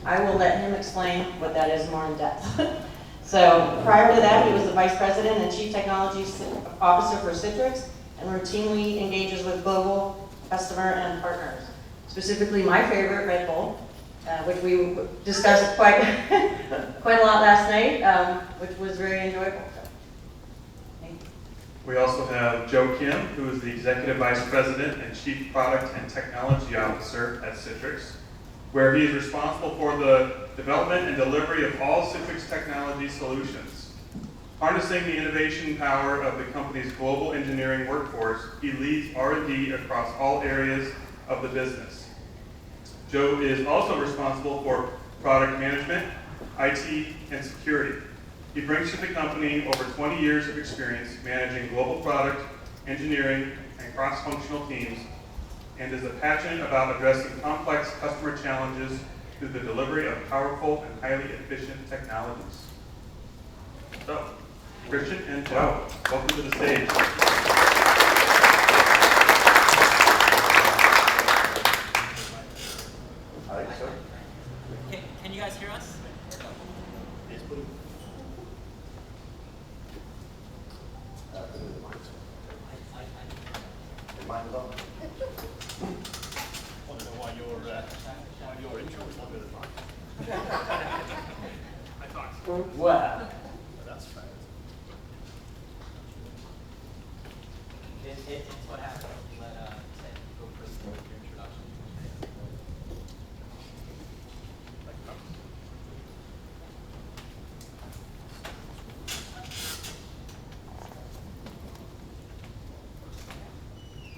I will let him explain what that is more in depth. So prior to that, he was the Vice President and Chief Technology Officer for Citrix and routinely engages with global customer and partners. Specifically, my favorite, Red Bull, which we discussed quite a lot last night, which was very enjoyable. So, thank you. We also have Joe Kim, who is the Executive Vice President and Chief Product and Technology Officer at Citrix, where he is responsible for the development and delivery of all Citrix technology solutions. Harnessing the innovation power of the company's global engineering workforce, he leads R&D across all areas of the business. Joe is also responsible for product management, IT, and security. He brings to the company over 20 years of experience managing global product, engineering, and cross-functional teams, and is passionate about addressing complex customer challenges through the delivery of powerful and highly efficient technologies. So, Christian and Joe, welcome to the stage. Hi, sir. Can you guys hear us? Yes, please. Mine is on. I want to know why your intro is longer than mine. I talked. Wow. That's fair. It's what happens when you let Ted go first with your introduction.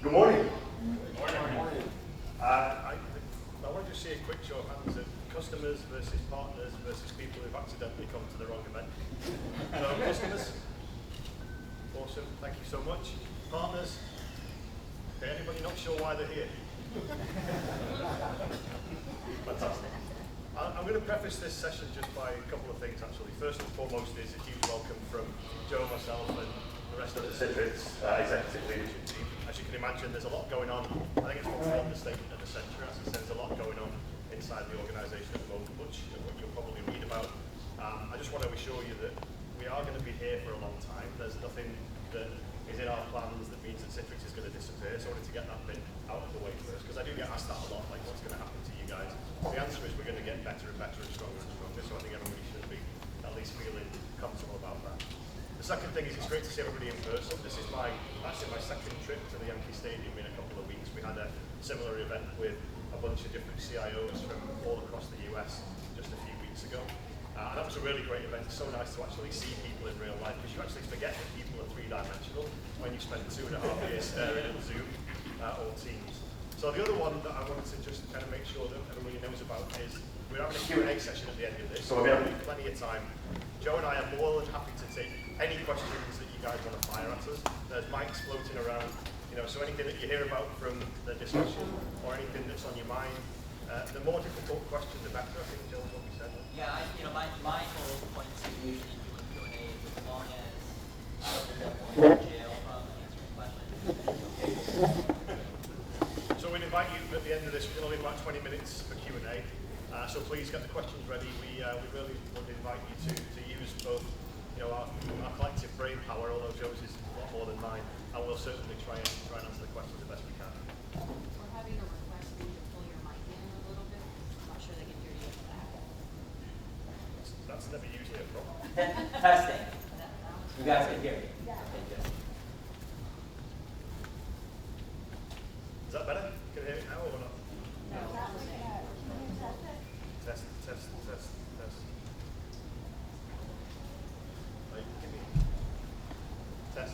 Good morning. I want to just see a quick show of hands of customers versus partners versus people who've accidentally come to the wrong event. So customers, awesome, thank you so much. Partners, okay, anybody not sure why they're here? Fantastic. I'm going to preface this session just by a couple of things actually. First and foremost is a huge welcome from Joe, myself, and the rest of the Citrix executive leadership team. As you can imagine, there's a lot going on. I think it's probably the understatement of the century. As I said, there's a lot going on inside the organisation at the moment, which you'll probably read about. I just want to assure you that we are going to be here for a long time. There's nothing that is in our plans that means that Citrix is going to disappear. So I wanted to get that bit out of the way first, because I do get asked that a lot, like what's going to happen to you guys? The answer is we're going to get better and better and stronger and stronger. So I think everybody should be at least feeling comfortable about that. The second thing is it's great to see everybody in person. This is actually my second trip to the Yankee Stadium in a couple of weeks. We had a similar event with a bunch of different CIOs from all across the US just a few weeks ago. And that was a really great event. It's so nice to actually see people in real life, because you actually forget that people are three-dimensional when you spend 2.5 years staring at Zoom or Teams. So the other one that I wanted to just kind of make sure that everybody knows about is we're having a Q&A session at the end of this, so we'll have plenty of time. Joe and I are more than happy to take any questions that you guys want to fire at us. There's mics floating around, so anything that you hear about from the discussion or anything that's on your mind. The more difficult question, the better, I think, Joe, what we said. Yeah, my whole point to usually doing Q&A is as long as I don't end up going to jail from answering questions. So we'll invite you at the end of this. We're going to leave about 20 minutes for Q&A. So please get the questions ready. We really would invite you to use both our collective brain power, although Joe's is a lot more than mine, and we'll certainly try and answer the questions the best we can. We're having a request for you to pull your mic in a little bit. I'm not sure they can hear you in the back. That's never usually a problem. Testing. You guys can hear me. Okay, good. Is that better? Can you hear me now or not? Test. Like, give me. Test.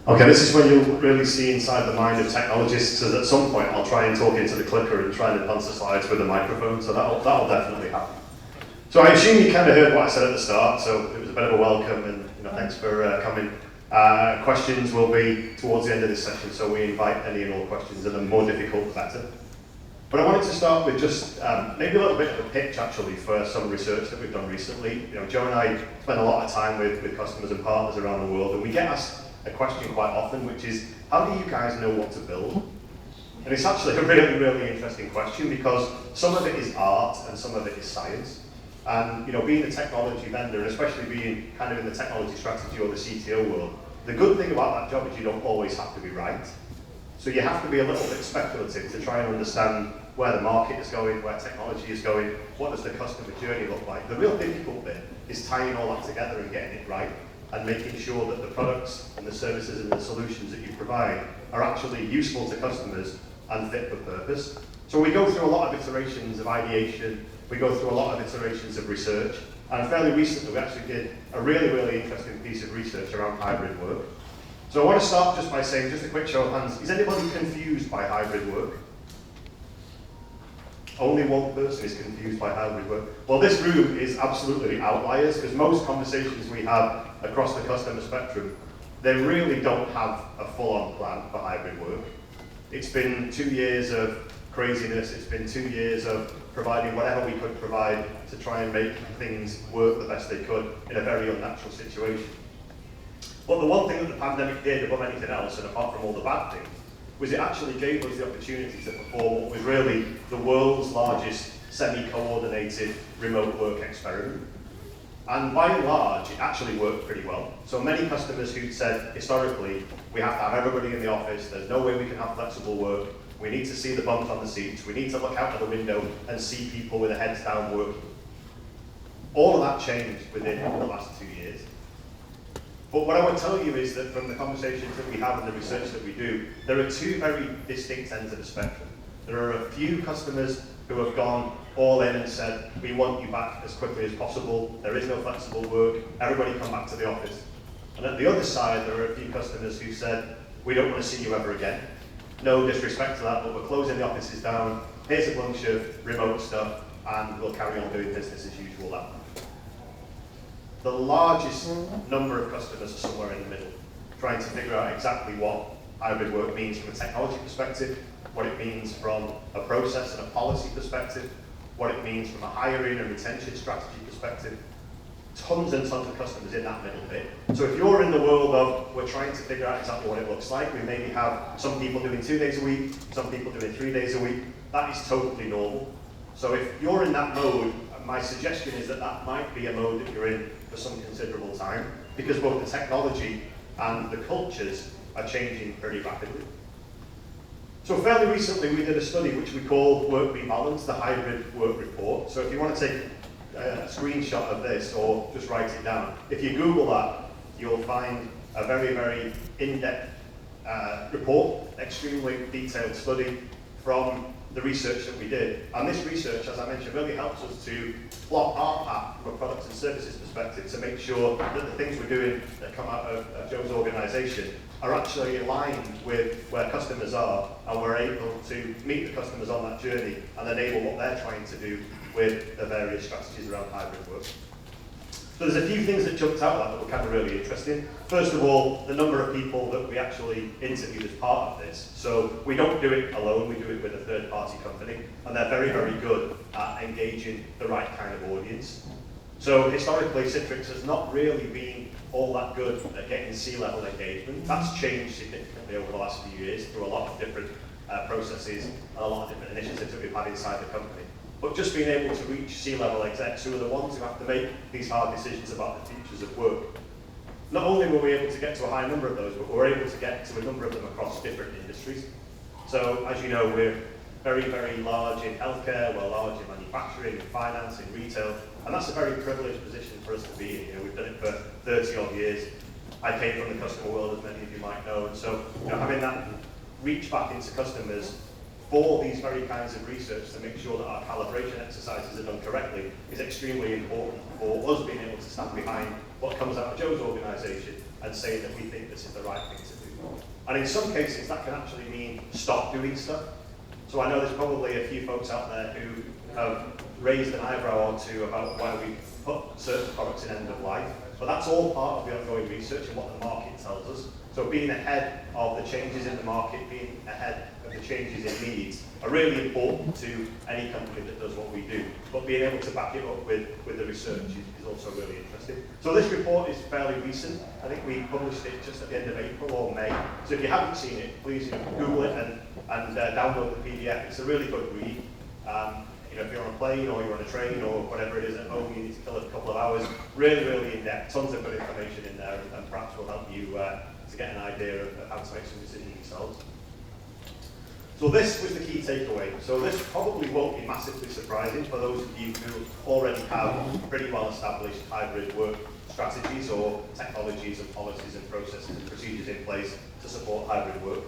Okay, this is when you'll really see inside the mind of technologists, because at some point I'll try and talk into the clicker and try and advance the slides with a microphone, so that'll definitely happen. So I assume you kind of heard what I said at the start, so it was a bit of a welcome, and thanks for coming. Questions will be towards the end of this session, so we invite any and all questions, and the more difficult the better. But I wanted to start with just maybe a little bit of a pitch actually for some research that we've done recently. Joe and I spend a lot of time with customers and partners around the world, and we get asked a question quite often, which is, how do you guys know what to build? And it's actually a really, really interesting question, because some of it is art and some of it is science. And being a technology vendor, and especially being kind of in the technology strategy or the CTO world, the good thing about that job is you don't always have to be right. So you have to be a little bit speculative to try and understand where the market is going, where technology is going, what does the customer journey look like. The real difficult bit is tying all that together and getting it right, and making sure that the products and the services and the solutions that you provide are actually useful to customers and fit for purpose. So we go through a lot of iterations of ideation, we go through a lot of iterations of research, and fairly recently we actually did a really, really interesting piece of research around hybrid work. So I want to start just by saying, just a quick show of hands, is anybody confused by hybrid work? Only one person is confused by hybrid work. Well, this room is absolutely outliers, because most conversations we have across the customer spectrum, they really don't have a full-on plan for hybrid work. It's been 2 years of craziness, it's been 2 years of providing whatever we could provide to try and make things work the best they could in a very unnatural situation. But the one thing that the pandemic did above anything else, and apart from all the bad things, was it actually gave us the opportunity to perform what was really the world's largest semi-coordinated remote work experiment. And by and large, it actually worked pretty well. So many customers who'd said, historically, we have to have everybody in the office, there's no way we can have flexible work, we need to see the bumps on the seats, we need to look out of the window and see people with their heads down working. All of that changed within the last 2 years. But what I would tell you is that from the conversations that we have and the research that we do, there are two very distinct ends of the spectrum. There are a few customers who have gone all in and said, we want you back as quickly as possible, there is no flexible work, everybody come back to the office. And at the other side, there are a few customers who said, we don't want to see you ever again. No disrespect to that, but we're closing the offices down, here's a bunch of remote stuff, and we'll carry on doing business as usual that way. The largest number of customers are somewhere in the middle, trying to figure out exactly what hybrid work means from a technology perspective, what it means from a process and a policy perspective, what it means from a hiring and retention strategy perspective. Tons and tons of customers in that middle bit. So if you're in the world of, we're trying to figure out exactly what it looks like, we maybe have some people doing 2 days a week, some people doing 3 days a week, that is totally normal. So if you're in that mode, my suggestion is that that might be a mode that you're in for some considerable time, because both the technology and the cultures are changing pretty rapidly. So fairly recently we did a study which we call Work Rebalance, the Hybrid Work Report. So if you want to take a screenshot of this or just write it down, if you Google that, you'll find a very, very in-depth report, extremely detailed study from the research that we did. And this research, as I mentioned, really helps us to plot our path from a products and services perspective to make sure that the things we're doing that come out of Joe's organisation are actually aligned with where customers are, and we're able to meet the customers on that journey and enable what they're trying to do with the various strategies around hybrid work. So there's a few things that jumped out that were kind of really interesting. First of all, the number of people that we actually interviewed as part of this. So we don't do it alone, we do it with a third-party company, and they're very, very good at engaging the right kind of audience. So historically, Citrix has not really been all that good at getting C-level engagement. That's changed significantly over the last few years through a lot of different processes and a lot of different initiatives that we've had inside the company. But just being able to reach C-level execs who are the ones who have to make these hard decisions about the futures of work. Not only were we able to get to a high number of those, but we were able to get to a number of them across different industries. So as you know, we're very, very large in healthcare, we're large in manufacturing, in finance, in retail, and that's a very privileged position for us to be in. You know, we've done it for 30 odd years. I came from the customer world, as many of you might know, and so having that reach back into customers for these very kinds of research to make sure that our calibration exercises are done correctly is extremely important for us being able to stand behind what comes out of Joe's organisation and say that we think this is the right thing to do. And in some cases, that can actually mean stop doing stuff. So I know there's probably a few folks out there who have raised an eyebrow or two about why we put certain products in end of life, but that's all part of the ongoing research and what the market tells us. So being ahead of the changes in the market, being ahead of the changes in needs are really important to any company that does what we do. But being able to back it up with the research is also really interesting. So this report is fairly recent. I think we published it just at the end of April or May. So if you haven't seen it, please Google it and download the PDF. It's a really good read. If you're on a plane or you're on a train or whatever it is at home, you need to kill it a couple of hours. Really, really in-depth. Tons of good information in there, and perhaps will help you to get an idea of how to make some decisions yourselves. So this was the key takeaway. So this probably won't be massively surprising for those of you who already have pretty well-established hybrid work strategies or technologies and policies and processes and procedures in place to support hybrid work.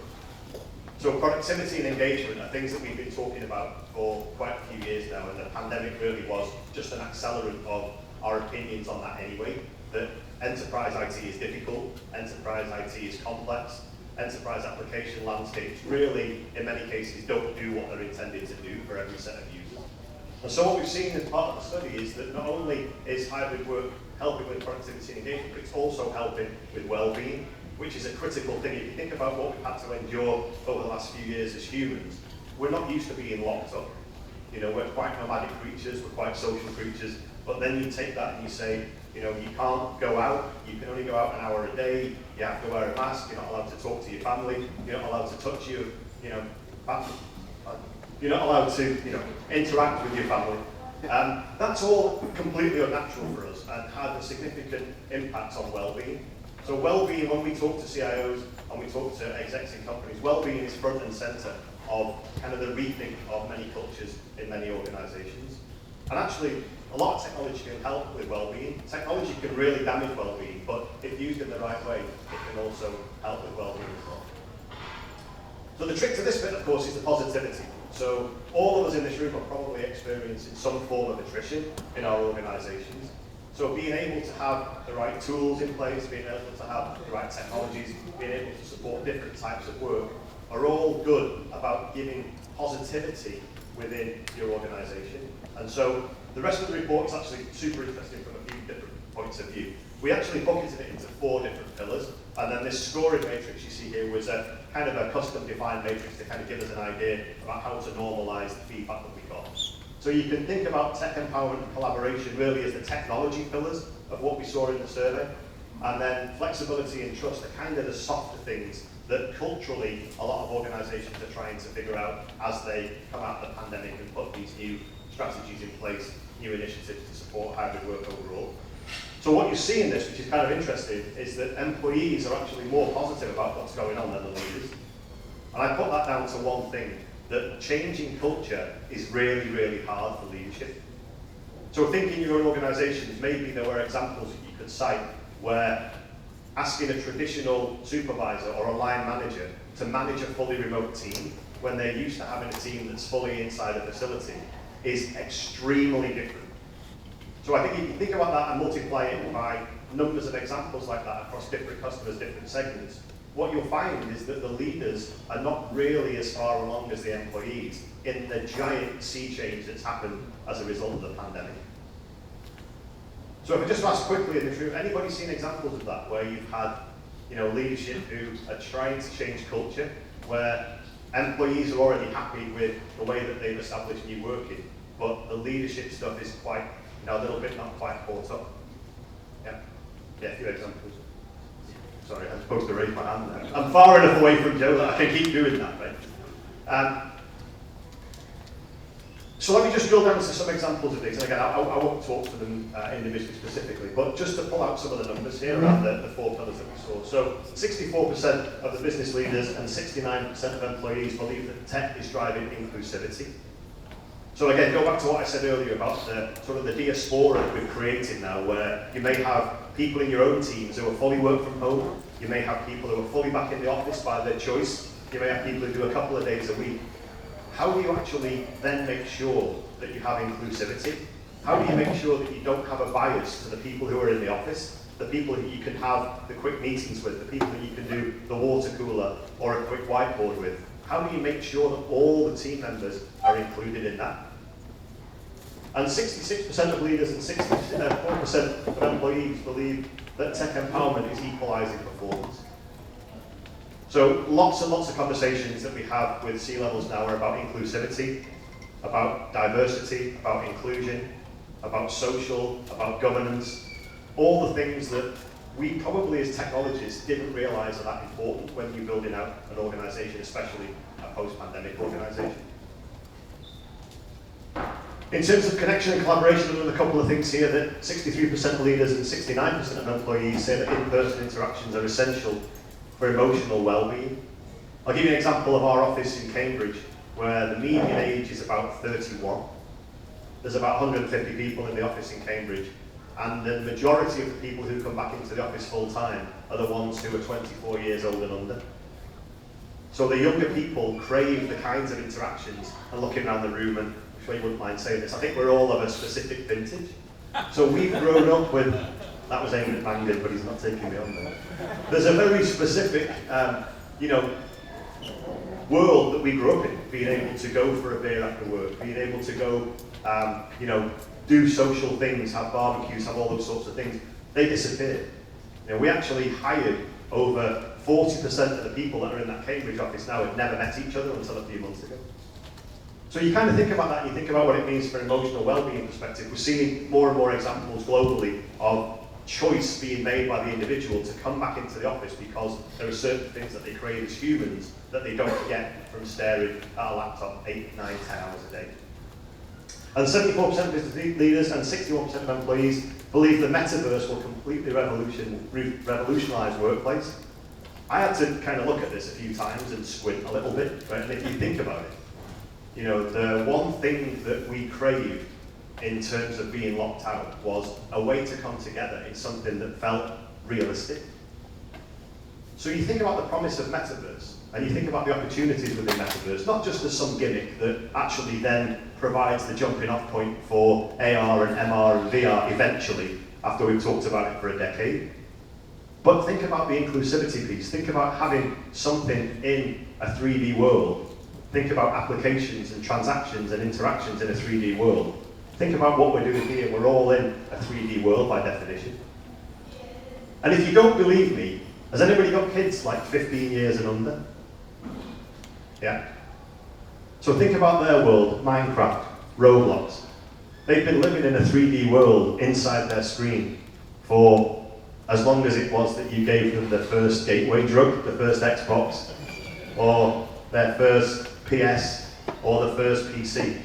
So productivity and engagement are things that we've been talking about for quite a few years now, and the pandemic really was just an accelerant of our opinions on that anyway, that enterprise IT is difficult, enterprise IT is complex, enterprise application landscapes really, in many cases, don't do what they're intended to do for every set of users. And so what we've seen as part of the study is that not only is hybrid work helping with productivity and engagement, but it's also helping with well-being, which is a critical thing. If you think about what we've had to endure over the last few years as humans, we're not used to being locked up. We're quite nomadic creatures, we're quite social creatures, but then you take that and you say, you can't go out, you can only go out an hour a day, you have to wear a mask, you're not allowed to talk to your family, you're not allowed to touch your, you're not allowed to, interact with your family. That's all completely unnatural for us and had a significant impact on well-being. So well-being, when we talk to CIOs and we talk to execs in companies, well-being is front and center of kind of the rethink of many cultures in many organizations. And actually, a lot of technology can help with well-being. Technology can really damage well-being, but if used in the right way, it can also help with well-being as well. So the trick to this bit, of course, is the positivity. So all of us in this room are probably experiencing some form of attrition in our organizations. So being able to have the right tools in place, being able to have the right technologies, being able to support different types of work are all good about giving positivity within your organization. And so the rest of the report is actually super interesting from a few different points of view. We actually bucketed it into 4 different pillars, and then this scoring matrix you see here was a kind of a custom-defined matrix to kind of give us an idea about how to normalize the feedback that we got. So you can think about tech empowerment and collaboration really as the technology pillars of what we saw in the survey, and then flexibility and trust are kind of the softer things that culturally a lot of organizations are trying to figure out as they come out of the pandemic and put these new strategies in place, new initiatives to support hybrid work overall. So what you see in this, which is kind of interesting, is that employees are actually more positive about what's going on than the leaders. And I put that down to one thing, that changing culture is really, really hard for leadership. So thinking your own organizations, maybe there were examples that you could cite where asking a traditional supervisor or a line manager to manage a fully remote team when they're used to having a team that's fully inside a facility is extremely different. So I think if you think about that and multiply it by numbers of examples like that across different customers, different segments, what you'll find is that the leaders are not really as far along as the employees in the giant sea change that's happened as a result of the pandemic. So if I just ask quickly in this room, anybody seen examples of that where you've had leadership who are trying to change culture, where employees are already happy with the way that they've established new working, but the leadership stuff is quite, a little bit not quite caught up? Yeah, a few examples. Sorry, I'm supposed to raise my hand there. I'm far enough away from Joe that I can keep doing that, right? So let me just drill down to some examples of these. And again, I won't talk to them individually specifically, but just to pull out some of the numbers here around the 4 pillars that we saw. So 64% of the business leaders and 69% of employees believe that tech is driving inclusivity. So again, go back to what I said earlier about the sort of the diaspora that we've created now, where you may have people in your own teams who are fully work from home. You may have people who are fully back in the office by their choice. You may have people who do a couple of days a week. How do you actually then make sure that you have inclusivity? How do you make sure that you don't have a bias to the people who are in the office, the people that you can have the quick meetings with, the people that you can do the water cooler or a quick whiteboard with? How do you make sure that all the team members are included in that? And 66% of leaders and 64% of employees believe that tech empowerment is equalizing performance. So lots and lots of conversations that we have with C-levels now are about inclusivity, about diversity, about inclusion, about social, about governance, all the things that we probably as technologists didn't realize are that important when you're building out an organization, especially a post-pandemic organization. In terms of connection and collaboration, there are a couple of things here that 63% of leaders and 69% of employees say that in-person interactions are essential for emotional well-being. I'll give you an example of our office in Cambridge, where the median age is about 31. There's about 150 people in the office in Cambridge, and the majority of the people who come back into the office full-time are the ones who are 24 years old and under. So the younger people crave the kinds of interactions and looking around the room, and I'm sure you wouldn't mind saying this, I think we're all of a specific vintage. So we've grown up with, that was aimed at Mangan, but he's not taking me on there. There's a very specific, world that we grew up in, being able to go for a beer after work, being able to go, do social things, have barbecues, have all those sorts of things. They disappeared. We actually hired over 40% of the people that are in that Cambridge office now had never met each other until a few months ago. So you kind of think about that, and you think about what it means from an emotional well-being perspective. We're seeing more and more examples globally of choice being made by the individual to come back into the office because there are certain things that they crave as humans that they don't get from staring at a laptop 8, 9, 10 hours a day. And 74% of business leaders and 61% of employees believe the metaverse will completely revolutionize workplace. I had to kind of look at this a few times and squint a little bit, right? And if you think about it, the one thing that we craved in terms of being locked out was a way to come together in something that felt realistic. So you think about the promise of metaverse, and you think about the opportunities within metaverse, not just as some gimmick that actually then provides the jumping off point for AR and MR and VR eventually, after we've talked about it for a decade. But think about the inclusivity piece. Think about having something in a 3D world. Think about applications and transactions and interactions in a 3D world. Think about what we're doing here. We're all in a 3D world by definition. And if you don't believe me, has anybody got kids like 15 years and under? Yeah? So think about their world, Minecraft, Roblox. They've been living in a 3D world inside their screen for as long as it was that you gave them the first gateway drug, the first Xbox, or their first PS, or the first PC.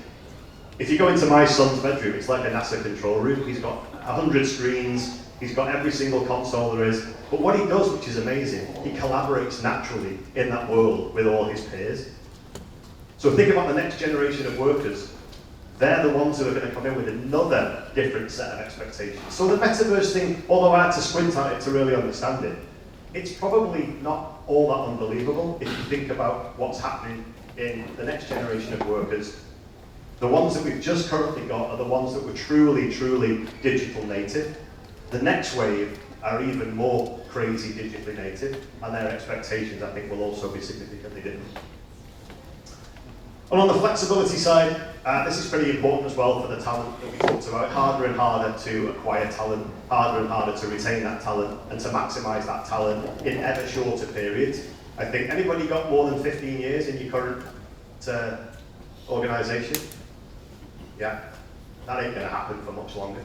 If you go into my son's bedroom, it's like a NASA control room. He's got 100 screens, he's got every single console there is. But what he does, which is amazing, he collaborates naturally in that world with all his peers. So think about the next generation of workers. They're the ones who are going to come in with another different set of expectations. So the metaverse thing, although I had to squint at it to really understand it, it's probably not all that unbelievable if you think about what's happening in the next generation of workers. The ones that we've just currently got are the ones that were truly, truly digital native. The next wave are even more crazy digitally native, and their expectations, I think, will also be significantly different. And on the flexibility side, this is pretty important as well for the talent that we talked about. Harder and harder to acquire talent, harder and harder to retain that talent, and to maximize that talent in ever shorter periods. I think, anybody got more than 15 years in your current organization? Yeah, that ain't gonna happen for much longer.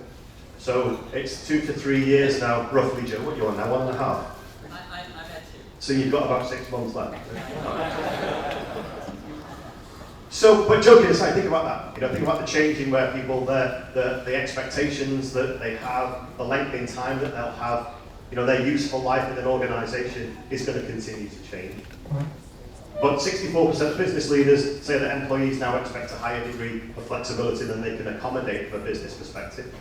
So it's 2 to 3 years now, roughly, Joe. What are you on now, 1.5? I'm at 2. So you've got about 6 months left. So, but joking aside, think about that. Think about the changing where people, the expectations that they have, the length in time that they'll have, their useful life in an organization is going to continue to change. But 64% of business leaders say that employees now expect a higher degree of flexibility than they can accommodate from a business perspective.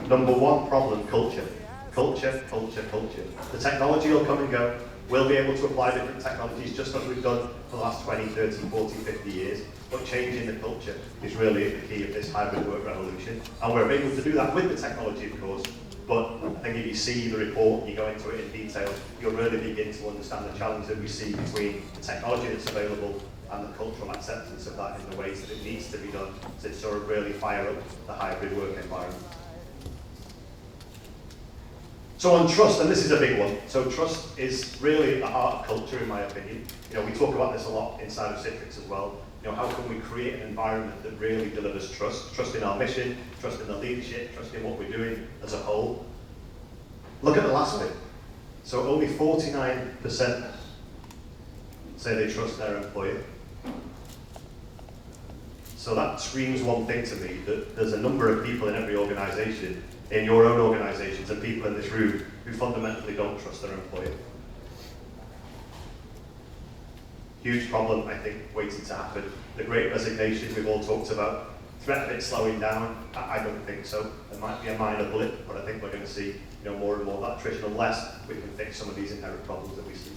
Number one problem, culture. Culture, culture, culture. The technology will come and go. We'll be able to apply different technologies just as we've done for the last 20, 30, 40, 50 years. But changing the culture is really the key of this hybrid work revolution. And we're able to do that with the technology, of course. But I think if you see the report, you go into it in detail, you'll really begin to understand the challenge that we see between the technology that's available and the cultural acceptance of that in the ways that it needs to be done to sort of really fire up the hybrid work environment. So on trust, and this is a big one, so trust is really at the heart of culture in my opinion. You know, we talk about this a lot inside of Citrix as well. You know, how can we create an environment that really delivers trust? Trust in our mission, trust in the leadership, trust in what we're doing as a whole. Look at the last bit. So only 49% say they trust their employer. So that screams one thing to me, that there's a number of people in every organization, in your own organizations and people in this room, who fundamentally don't trust their employer. Huge problem, I think, waiting to happen. The great resignation we've all talked about, threat of it slowing down, I don't think so. There might be a minor blip, but I think we're going to see more and more of that attrition unless we can fix some of these inherent problems that we see.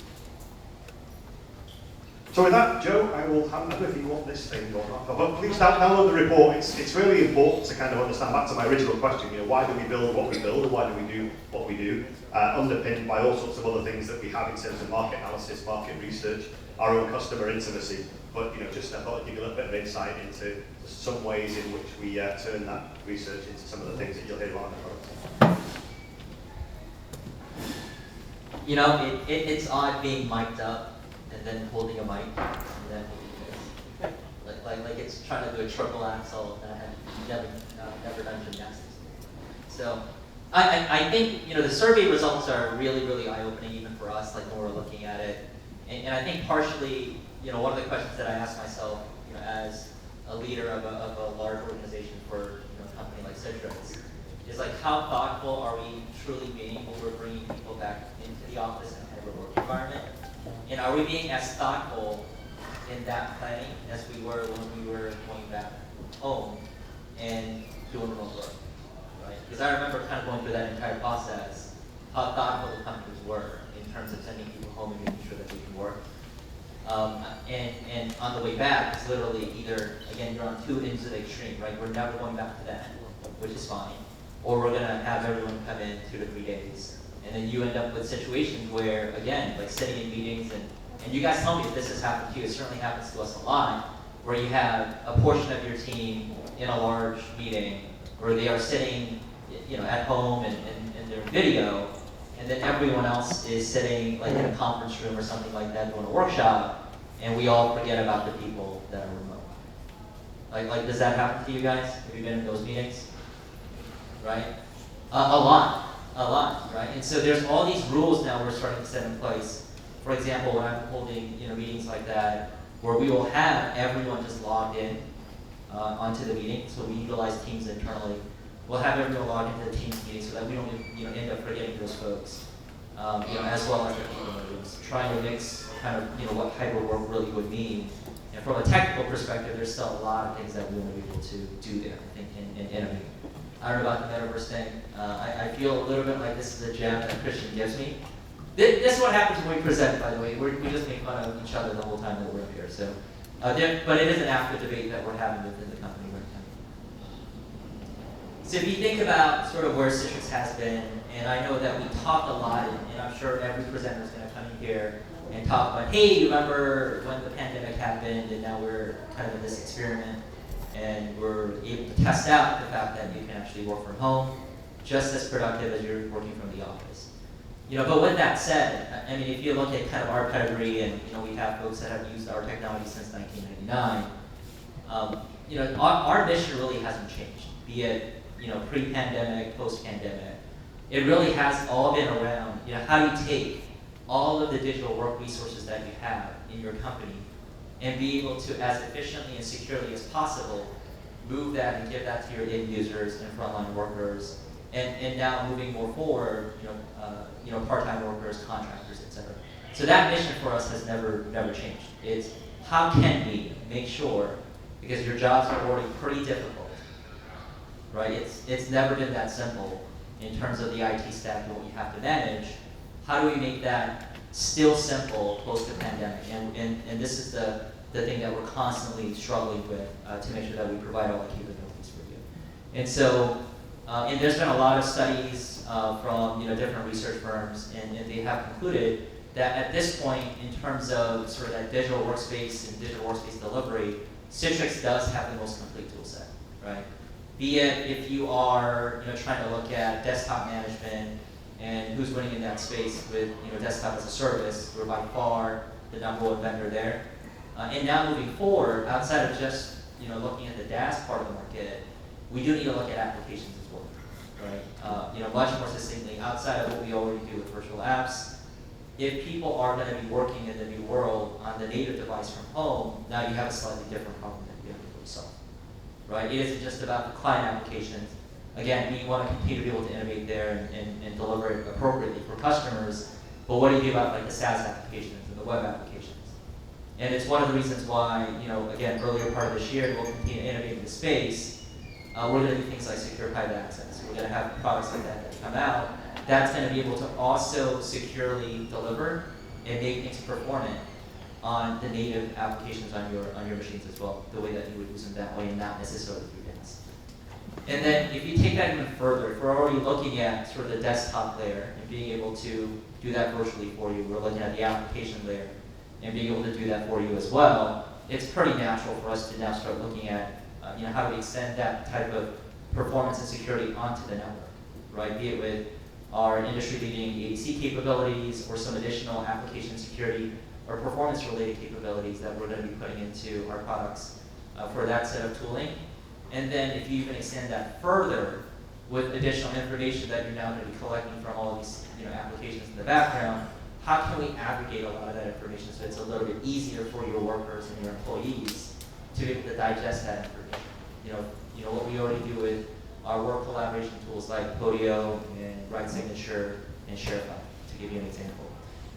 So with that, Joe, I will hand over if you want this thing going off. But please download the report. It's really important to kind of understand, back to my original question, why do we build what we build, or why do we do what we do? Underpinned by all sorts of other things that we have in terms of market analysis, market research, our own customer intimacy. But just I thought I'd give you a little bit of insight into some ways in which we turn that research into some of the things that you'll hear about in the product. It's odd being mic'd up and then holding a mic and then like it's trying to do a triple axel and I have never done gymnastics. So I think the survey results are really, really eye-opening even for us, like when we're looking at it. And I think partially, one of the questions that I ask myself, as a leader of a large organization for a company like Citrix, is like how thoughtful are we truly being when we're bringing people back into the office and hybrid work environment? And are we being as thoughtful in that planning as we were when we were going back home and doing remote work, right? Because I remember kind of going through that entire process, how thoughtful the companies were in terms of sending people home and making sure that they can work. And on the way back, it's literally either, again, you're on two ends of the extreme, right? We're never going back to that, which is fine. Or we're gonna have everyone come in 2 to 3 days. And then you end up with situations where, again, like sitting in meetings, and you guys tell me if this has happened to you, it certainly happens to us a lot, where you have a portion of your team in a large meeting, where they are sitting at home and they're in video, and then everyone else is sitting like in a conference room or something like that doing a workshop, and we all forget about the people that are remote. Like does that happen to you guys? Have you been in those meetings? Right? A lot, right? And so there's all these rules now we're starting to set in place. For example, when I'm holding meetings like that, where we will have everyone just logged in onto the meeting, so we utilize Teams internally. We'll have everyone log into the Teams meeting so that we don't end up forgetting those folks, as well as the people in the rooms. Trying to mix kind of what hybrid work really would mean. And from a technical perspective, there's still a lot of things that we want to be able to do there, I think, and innovate. I don't know about the metaverse thing. I feel a little bit like this is a gem that Christian gives me. This is what happens when we present, by the way. We just make fun of each other the whole time that we're up here. So, but it is an active debate that we're having within the company right now. So if you think about sort of where Citrix has been, and I know that we talk a lot, and I'm sure every presenter is going to come in here and talk about, hey, remember when the pandemic happened, and now we're kind of in this experiment, and we're able to test out the fact that you can actually work from home just as productive as you're working from the office. But with that said, I mean, if you look at kind of our pedigree, and we have folks that have used our technology since 1999, our mission really hasn't changed, be it pre-pandemic, post-pandemic. It really has all been around, how do you take all of the digital work resources that you have in your company and be able to, as efficiently and securely as possible, move that and give that to your end users and frontline workers, and now moving more forward, part-time workers, contractors, etc. So that mission for us has never changed. It's how can we make sure, because your jobs are already pretty difficult, right? It's never been that simple in terms of the IT stack and what you have to manage. How do we make that still simple post the pandemic, and this is the thing that we're constantly struggling with to make sure that we provide all the capabilities for you. And so, and there's been a lot of studies from different research firms, and they have concluded that at this point, in terms of sort of that digital workspace and digital workspace delivery, Citrix does have the most complete tool set, right? Be it if you are trying to look at desktop management and who's winning in that space with desktop as a service, we're by far the #1 vendor there. And now moving forward, outside of just looking at the DaaS part of the market, we do need to look at applications as well, right? Much more succinctly, outside of what we already do with virtual apps, if people are going to be working in the new world on the native device from home, now you have a slightly different problem that you have to really solve, right? It isn't just about the client applications. Again, we want to continue to be able to innovate there and deliver it appropriately for customers, but what do you do about like the SaaS applications and the web applications? And it's one of the reasons why, again, earlier part of this year, we'll continue to innovate in the space. We're going to do things like secure private access. We're going to have products like that come out. That's going to be able to also securely deliver and make things performant on the native applications on your machines as well, the way that you would use them that way and not necessarily through DaaS. And then if you take that even further, if we're already looking at sort of the desktop layer and being able to do that virtually for you, we're looking at the application layer and being able to do that for you as well, it's pretty natural for us to now start looking at how do we extend that type of performance and security onto the network, right? Be it with our industry-leading ADC capabilities or some additional application security or performance-related capabilities that we're going to be putting into our products for that set of tooling. And then if you even extend that further with additional information that you're now going to be collecting from all of these applications in the background, how can we aggregate a lot of that information so it's a little bit easier for your workers and your employees to be able to digest that information? What we already do with our work collaboration tools like Podio and Right Signature and ShareFile, to give you an example.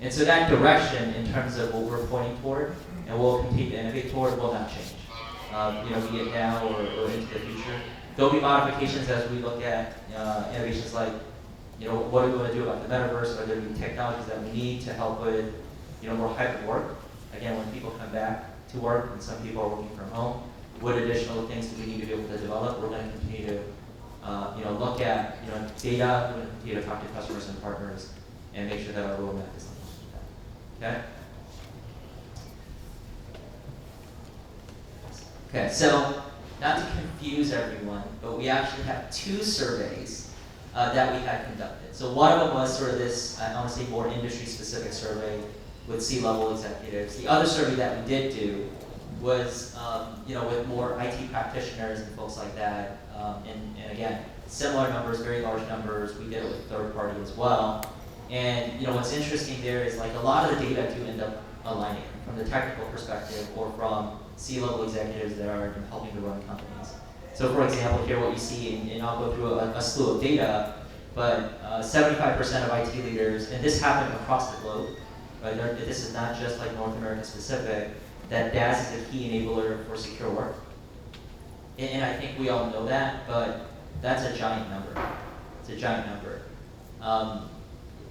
And so that direction in terms of what we're pointing toward and we'll continue to innovate toward will not change. Be it now or into the future. There'll be modifications as we look at innovations like, what are we going to do about the metaverse? Are there new technologies that we need to help with, more hybrid work? Again, when people come back to work and some people are working from home, what additional things do we need to be able to develop? We're going to continue to look at data. We're going to continue to talk to customers and partners and make sure that our roadmap is aligned with that. Okay, so not to confuse everyone, but we actually have 2 surveys that we had conducted. So one of them was sort of this, I want to say, more industry-specific survey with C-level executives. The other survey that we did do was, with more IT practitioners and folks like that. And again, similar numbers, very large numbers. We did it with third party as well. And what's interesting there is like a lot of the data do end up aligning from the technical perspective or from C-level executives that are helping to run companies. So for example, here what you see, and I'll go through a slew of data, but 75% of IT leaders, and this happened across the globe, right? This is not just like North America specific, that DaaS is a key enabler for secure work. And I think we all know that, but that's a giant number. It's a giant number.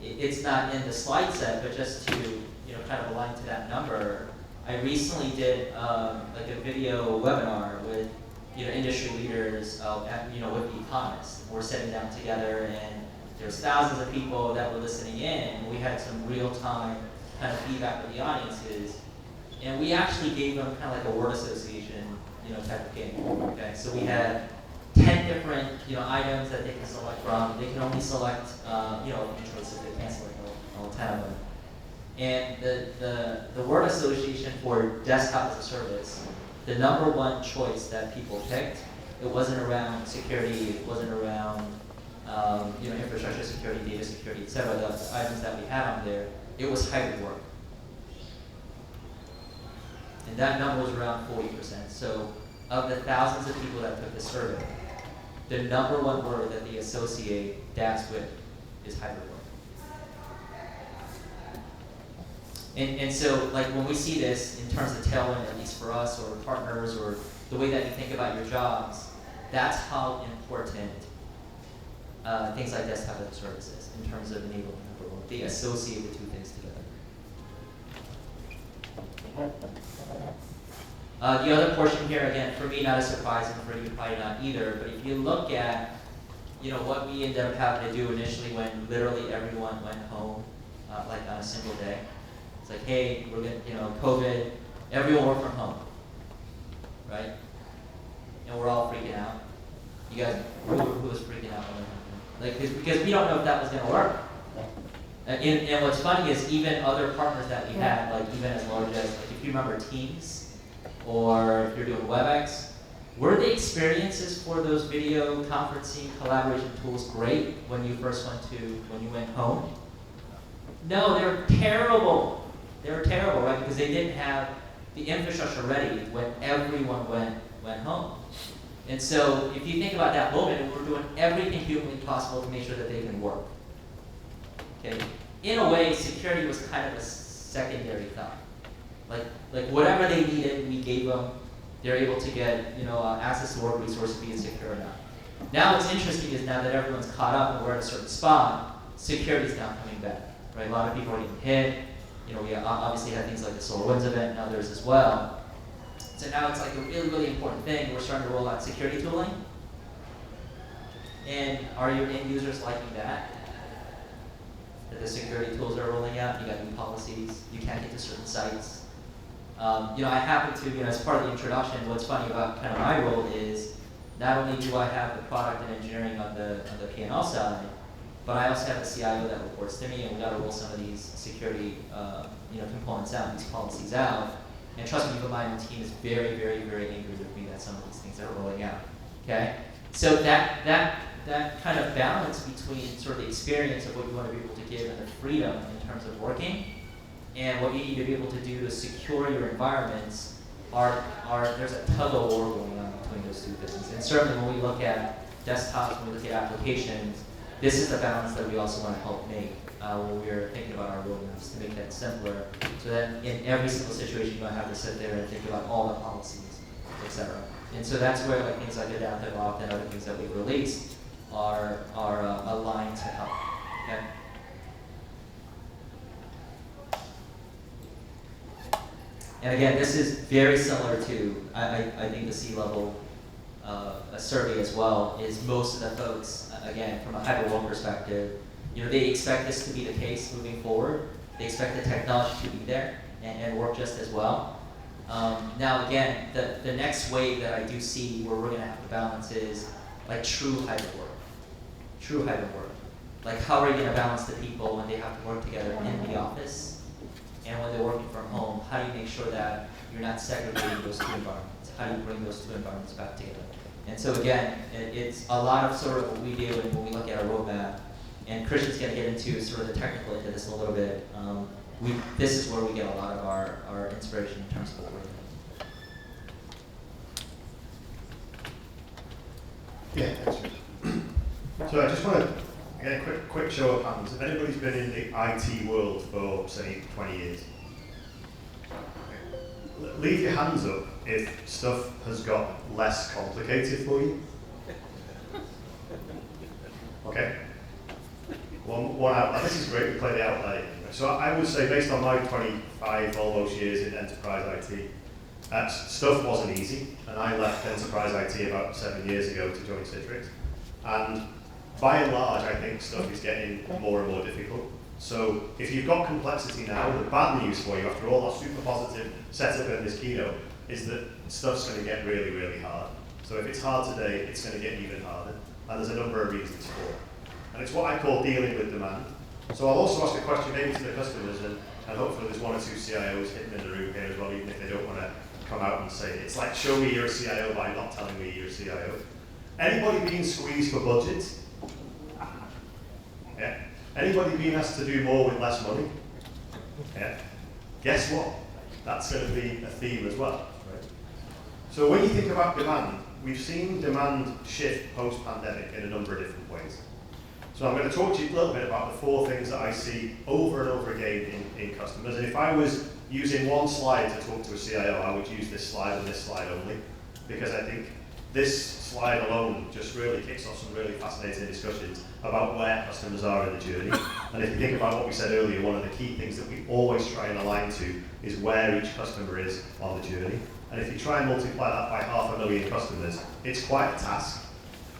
It's not in the slide set, but just to kind of align to that number, I recently did like a video webinar with industry leaders with The Economist. We're sitting down together, and there's thousands of people that were listening in, and we had some real-time kind of feedback with the audiences, and we actually gave them kind of like a word association type of game. Okay, so we had 10 different items that they can select from. They can only select a few choices. They can't select all 10 of them. And the word association for desktop as a service, the #1 choice that people picked, it wasn't around security, it wasn't around infrastructure security, data security, etc. The items that we had on there, it was hybrid work. And that number was around 40%. So of the thousands of people that took the survey, the #1 word that they associate DaaS with is hybrid work. And so, like, when we see this in terms of tailwind, at least for us or partners or the way that you think about your jobs, that's how important things like desktop as a service is in terms of enabling hybrid work. They associate the two things together. The other portion here, again, for me, not as surprising, for you probably not either, but if you look at, what we ended up having to do initially when literally everyone went home, like on a single day. It's like, hey, we're gonna, COVID, everyone work from home, right? And we're all freaking out. You guys, who was freaking out? Like, because we don't know if that was gonna work. And what's funny is even other partners that we had, like even as large as, like if you remember Teams, or if you're doing WebEx, were the experiences for those video conferencing collaboration tools great when you went home? No, they were terrible. They were terrible, right? Because they didn't have the infrastructure ready when everyone went home. And so if you think about that moment, we're doing everything humanly possible to make sure that they can work. Okay? In a way, security was kind of a secondary thought. Like whatever they needed, we gave them. They're able to get access to work resources, being secure enough. Now what's interesting is now that everyone's caught up and we're at a certain spot, security is now coming back. Right? A lot of people are getting hit. We obviously had things like the SolarWinds event and others as well. So now it's like a really, really important thing. We're starting to roll out security tooling. And are your end users liking that? That the security tools are rolling out, you got new policies, you can't get to certain sites. I happen to, as part of the introduction, what's funny about kind of my role is not only do I have the product and engineering on the P&L side, but I also have a CIO that reports to me, and we got to roll some of these security components out, these policies out. And trust me, my own team is very, very, very angry with me that some of these things are rolling out. Okay, so that kind of balance between sort of the experience of what you want to be able to give and the freedom in terms of working, and what you need to be able to do to secure your environments there's a tug of war going on between those two things. And certainly when we look at desktops, when we look at applications, this is the balance that we also want to help make when we're thinking about our roadmaps, to make that simpler, so that in every single situation you don't have to sit there and think about all the policies, etc. And so that's where like things like Adaptive Opt and other things that we've released are aligned to help. Okay. And again, this is very similar to, I think, the C-level survey as well, is most of the folks, again, from a hybrid work perspective, they expect this to be the case moving forward. They expect the technology to be there and work just as well. Now again, the next wave that I do see where we're going to have to balance is like true hybrid work. True hybrid work. Like how are you going to balance the people when they have to work together in the office and when they're working from home? How do you make sure that you're not segregating those two environments? How do you bring those two environments back together? And so again, it's a lot of sort of what we do when we look at our roadmap. And Christian's going to get into sort of the technical into this a little bit. This is where we get a lot of our inspiration in terms of what we're doing. Yeah, thanks. So I just want to get a quick show of hands. If anybody's been in the IT world for, say, 20 years, leave your hands up if stuff has got less complicated for you. Okay. One outlier. This is great. We play the outlier. So I would say, based on my 25 almost years in enterprise IT, stuff wasn't easy, and I left enterprise IT about 7 years ago to join Citrix. And by and large, I think stuff is getting more and more difficult. So if you've got complexity now, the bad news for you, after all that super positive setup in this keynote, is that stuff's going to get really, really hard. So if it's hard today, it's going to get even harder. And there's a number of reasons for it. And it's what I call dealing with demand. So I'll also ask a question maybe to the customers, and hopefully there's one or two CIOs hidden in the room here as well, even if they don't want to come out and say it. It's like, show me you're a CIO by not telling me you're a CIO. Anybody being squeezed for budget? Yeah. Anybody being asked to do more with less money? Yeah. Guess what? That's going to be a theme as well. Right? So when you think about demand, we've seen demand shift post-pandemic in a number of different ways. So I'm going to talk to you a little bit about the 4 things that I see over and over again in customers. And if I was using one slide to talk to a CIO, I would use this slide and this slide only, because I think this slide alone just really kicks off some really fascinating discussions about where customers are in the journey. And if you think about what we said earlier, one of the key things that we always try and align to is where each customer is on the journey. And if you try and multiply that by 500,000 customers, it's quite a task.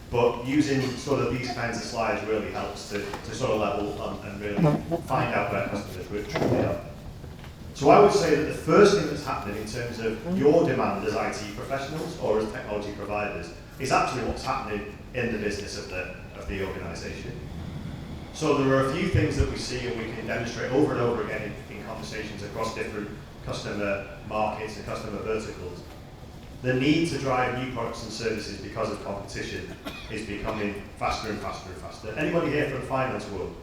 But using sort of these kinds of slides really helps to sort of level and really find out where customers truly are. So I would say that the first thing that's happening in terms of your demand as IT professionals or as technology providers is actually what's happening in the business of the organisation. So there are a few things that we see and we can demonstrate over and over again in conversations across different customer markets and customer verticals. The need to drive new products and services because of competition is becoming faster and faster and faster. Anybody here from the finance world?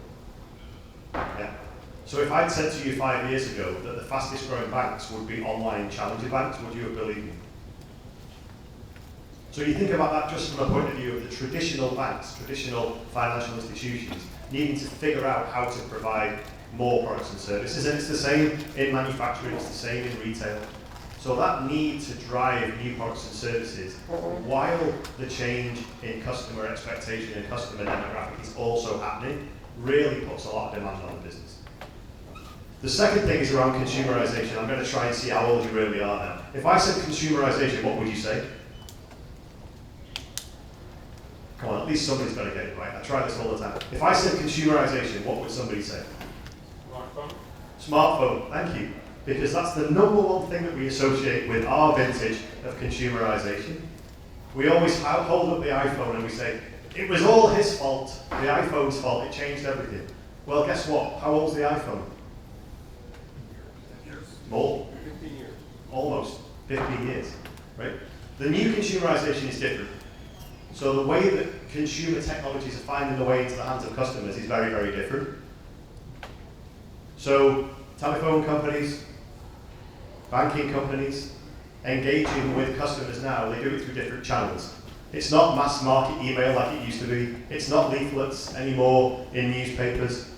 Yeah. So if I'd said to you 5 years ago that the fastest growing banks would be online challenger banks, would you have believed me? So you think about that just from a point of view of the traditional banks, traditional financial institutions, needing to figure out how to provide more products and services. And it's the same in manufacturing, it's the same in retail. So that need to drive new products and services while the change in customer expectation and customer demographic is also happening really puts a lot of demand on the business. The second thing is around consumerization. I'm going to try and see how old you really are now. If I said consumerization, what would you say? Come on, at least somebody's got to get it right. I try this all the time. If I said consumerization, what would somebody say? Smartphone. Smartphone, thank you. Because that's the number one thing that we associate with our vintage of consumerization. We always hold up the iPhone and we say, it was all his fault, the iPhone's fault, it changed everything. Well, guess what? How old's the iPhone? More? 15 years. Almost 15 years, right? The new consumerization is different. So the way that consumer technologies are finding their way into the hands of customers is very, very different. So telephone companies, banking companies, engaging with customers now, they do it through different channels. It's not mass market email like it used to be. It's not leaflets anymore in newspapers.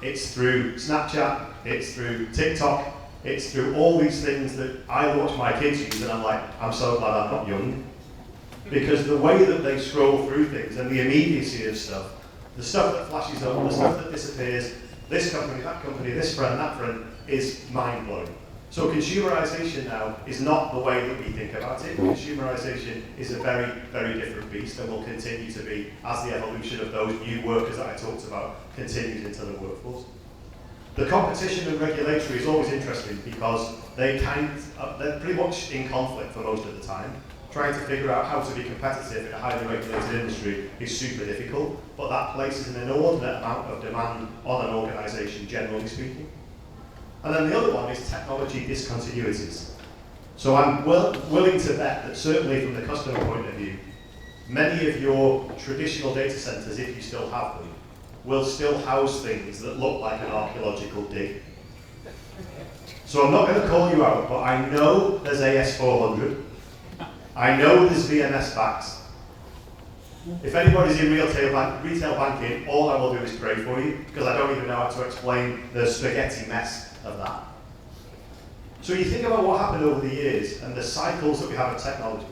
It's through Snapchat, it's through TikTok, it's through all these things that I watch my kids use and I'm like, I'm so glad I'm not young. Because the way that they scroll through things and the immediacy of stuff, the stuff that flashes up, the stuff that disappears, this company, that company, this friend, that friend, is mind-blowing. So consumerization now is not the way that we think about it. Consumerization is a very, very different beast and will continue to be as the evolution of those new workers that I talked about continues into the workforce. The competition and regulatory is always interesting because they're pretty much in conflict for most of the time. Trying to figure out how to be competitive in a highly regulated industry is super difficult, but that places an inordinate amount of demand on an organisation, generally speaking. And then the other one is technology discontinuities. So I'm willing to bet that certainly from the customer point of view, many of your traditional data centres, if you still have them, will still house things that look like an archaeological dig. So I'm not going to call you out, but I know there's AS400. I know there's VMS backs. If anybody's in retail banking, all I will do is pray for you, because I don't even know how to explain the spaghetti mess of that. So you think about what happened over the years and the cycles that we have in technology,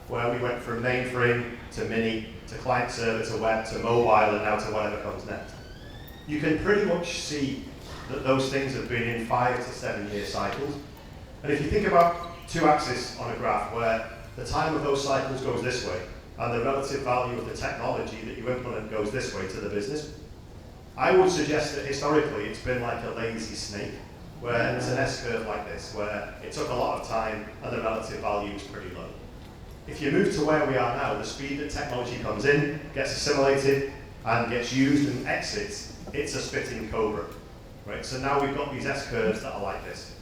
where we went from mainframe to mini, to client server, to web, to mobile, and now to whatever comes next. You can pretty much see that those things have been in 5 to 7 year cycles. And if you think about two axes on a graph where the time of those cycles goes this way, and the relative value of the technology that you implement goes this way to the business, I would suggest that historically it's been like a lazy snake, where it's an S-curve like this, where it took a lot of time and the relative value is pretty low. If you move to where we are now, the speed that technology comes in, gets assimilated, and gets used and exits, it's a spitting cobra, right? So now we've got these S-curves that are like this.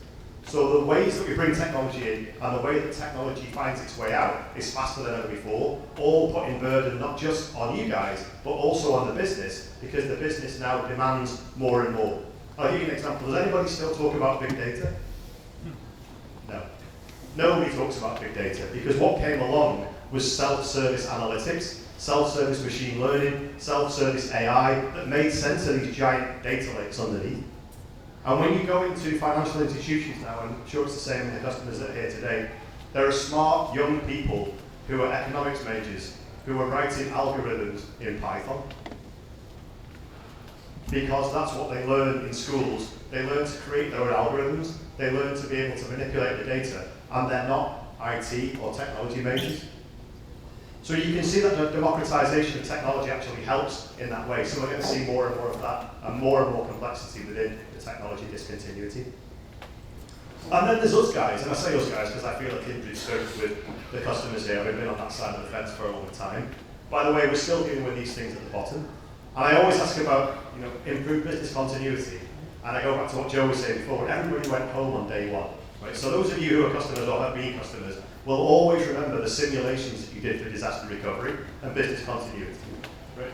So the ways that we bring technology in and the way that technology finds its way out is faster than ever before, all putting burden not just on you guys, but also on the business, because the business now demands more and more. I'll give you an example. Does anybody still talk about big data? No. Nobody talks about big data, because what came along was self-service analytics, self-service machine learning, self-service AI that made sense of these giant data lakes underneath. And when you go into financial institutions now, and I'm sure it's the same in the customers that are here today, there are smart young people who are economics majors, who are writing algorithms in Python. Because that's what they learn in schools. They learn to create their own algorithms, they learn to be able to manipulate the data, and they're not IT or technology majors. So you can see that the democratization of technology actually helps in that way. So we're going to see more and more of that, and more complexity within the technology discontinuity. And then there's us guys, and I say us guys because I feel a kindred spirit with the customers here. I've been on that side of the fence for a long time. By the way, we're still dealing with these things at the bottom. And I always ask about, improved business continuity. And I go back to what Joe was saying before, when everybody went home on day one. Right? So those of you who are customers or have been customers will always remember the simulations that you did for disaster recovery and business continuity. Right?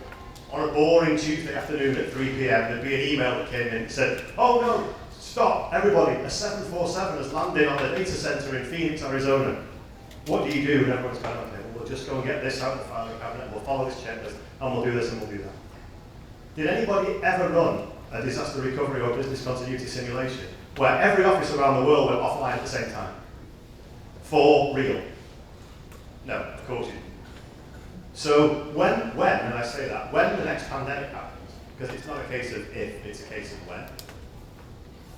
On a boring Tuesday afternoon at 3 p.m, there'd be an email that came in and said, oh no, stop, everybody, a 747 has landed on the data center in Phoenix, Arizona. What do you do? And everyone's kind of like, well, we'll just go and get this out of the filing cabinet, we'll follow this checklist, and we'll do this and we'll do that. Did anybody ever run a disaster recovery or business continuity simulation where every office around the world went offline at the same time? For real? No, of course you didn't. So when, and I say that, when the next pandemic happens, because it's not a case of if, it's a case of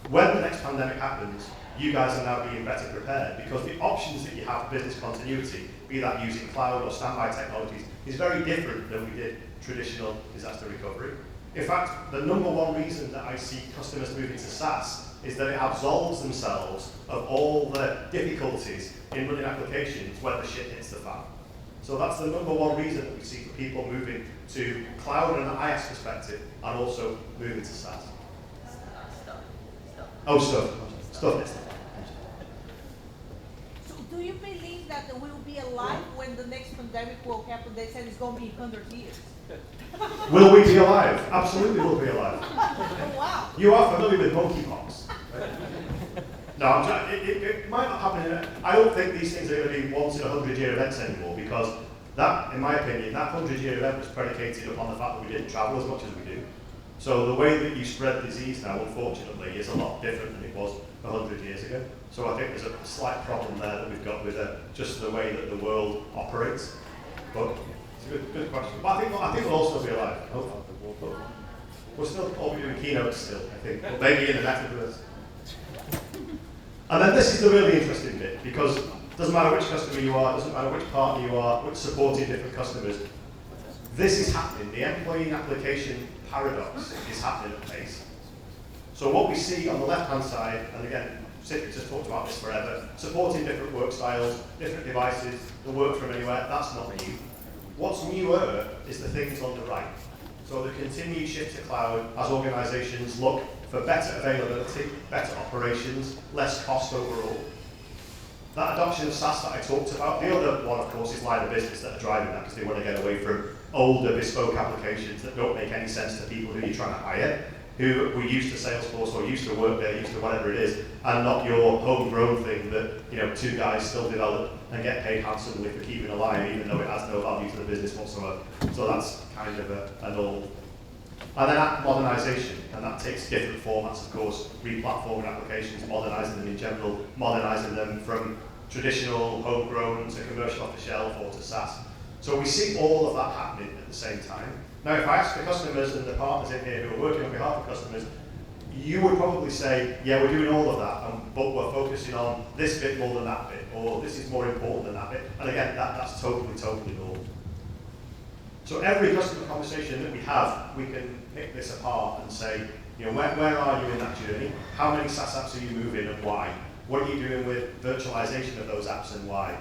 when the next pandemic happens, you guys are now being better prepared because the options that you have for business continuity, be that using cloud or standby technologies, is very different than we did traditional disaster recovery. In fact, the number one reason that I see customers moving to SaaS is that it absolves themselves of all the difficulties in running applications when the shit hits the fan. So that's the number one reason that we see for people moving to cloud and an IaaS perspective and also moving to SaaS. Oh, stuff. So do you believe that we'll be alive when the next pandemic will happen? They said it's going to be 100 years. Will we be alive? Absolutely we'll be alive. Oh, wow. You are familiar with monkeypox. Right? No, it might not happen. I don't think these things are going to be once in 100-year events anymore because that, in my opinion, that 100-year event was predicated upon the fact that we didn't travel as much as we do. So the way that you spread disease now, unfortunately, is a lot different than it was 100 years ago. So I think there's a slight problem there that we've got with just the way that the world operates. But it's a good question. But I think we'll all still be alive. We're still probably doing keynotes still, I think. But maybe in the metaverse. And then this is the really interesting bit, because it doesn't matter which customer you are, it doesn't matter which partner you are, which supporting different customers. This is happening. The employee and application paradox is happening at pace. So what we see on the left-hand side, and again, Citrix has talked about this forever, supporting different work styles, different devices, the work from anywhere, that's not new. What's newer is the things on the right. So the continued shift to cloud as organizations look for better availability, better operations, less cost overall. That adoption of SaaS that I talked about, the other one, of course, is line of business that are driving that because they want to get away from older bespoke applications that don't make any sense to people who you're trying to hire, who were used to Salesforce or used to Workday, used to whatever it is, and not your homegrown thing that two guys still develop and get paid handsomely for keeping alive, even though it has no value to the business whatsoever. So that's kind of an old. And then app modernization, and that takes different formats, of course, re-platforming applications, modernizing them in general, modernizing them from traditional homegrown to commercial off the shelf or to SaaS. So we see all of that happening at the same time. Now, if I ask the customers and the partners in here who are working on behalf of customers, you would probably say, yeah, we're doing all of that, but we're focusing on this bit more than that bit, or this is more important than that bit. And again, that's totally normal. So every customer conversation that we have, we can pick this apart and say, where are you in that journey? How many SaaS apps are you moving and why? What are you doing with virtualization of those apps and why?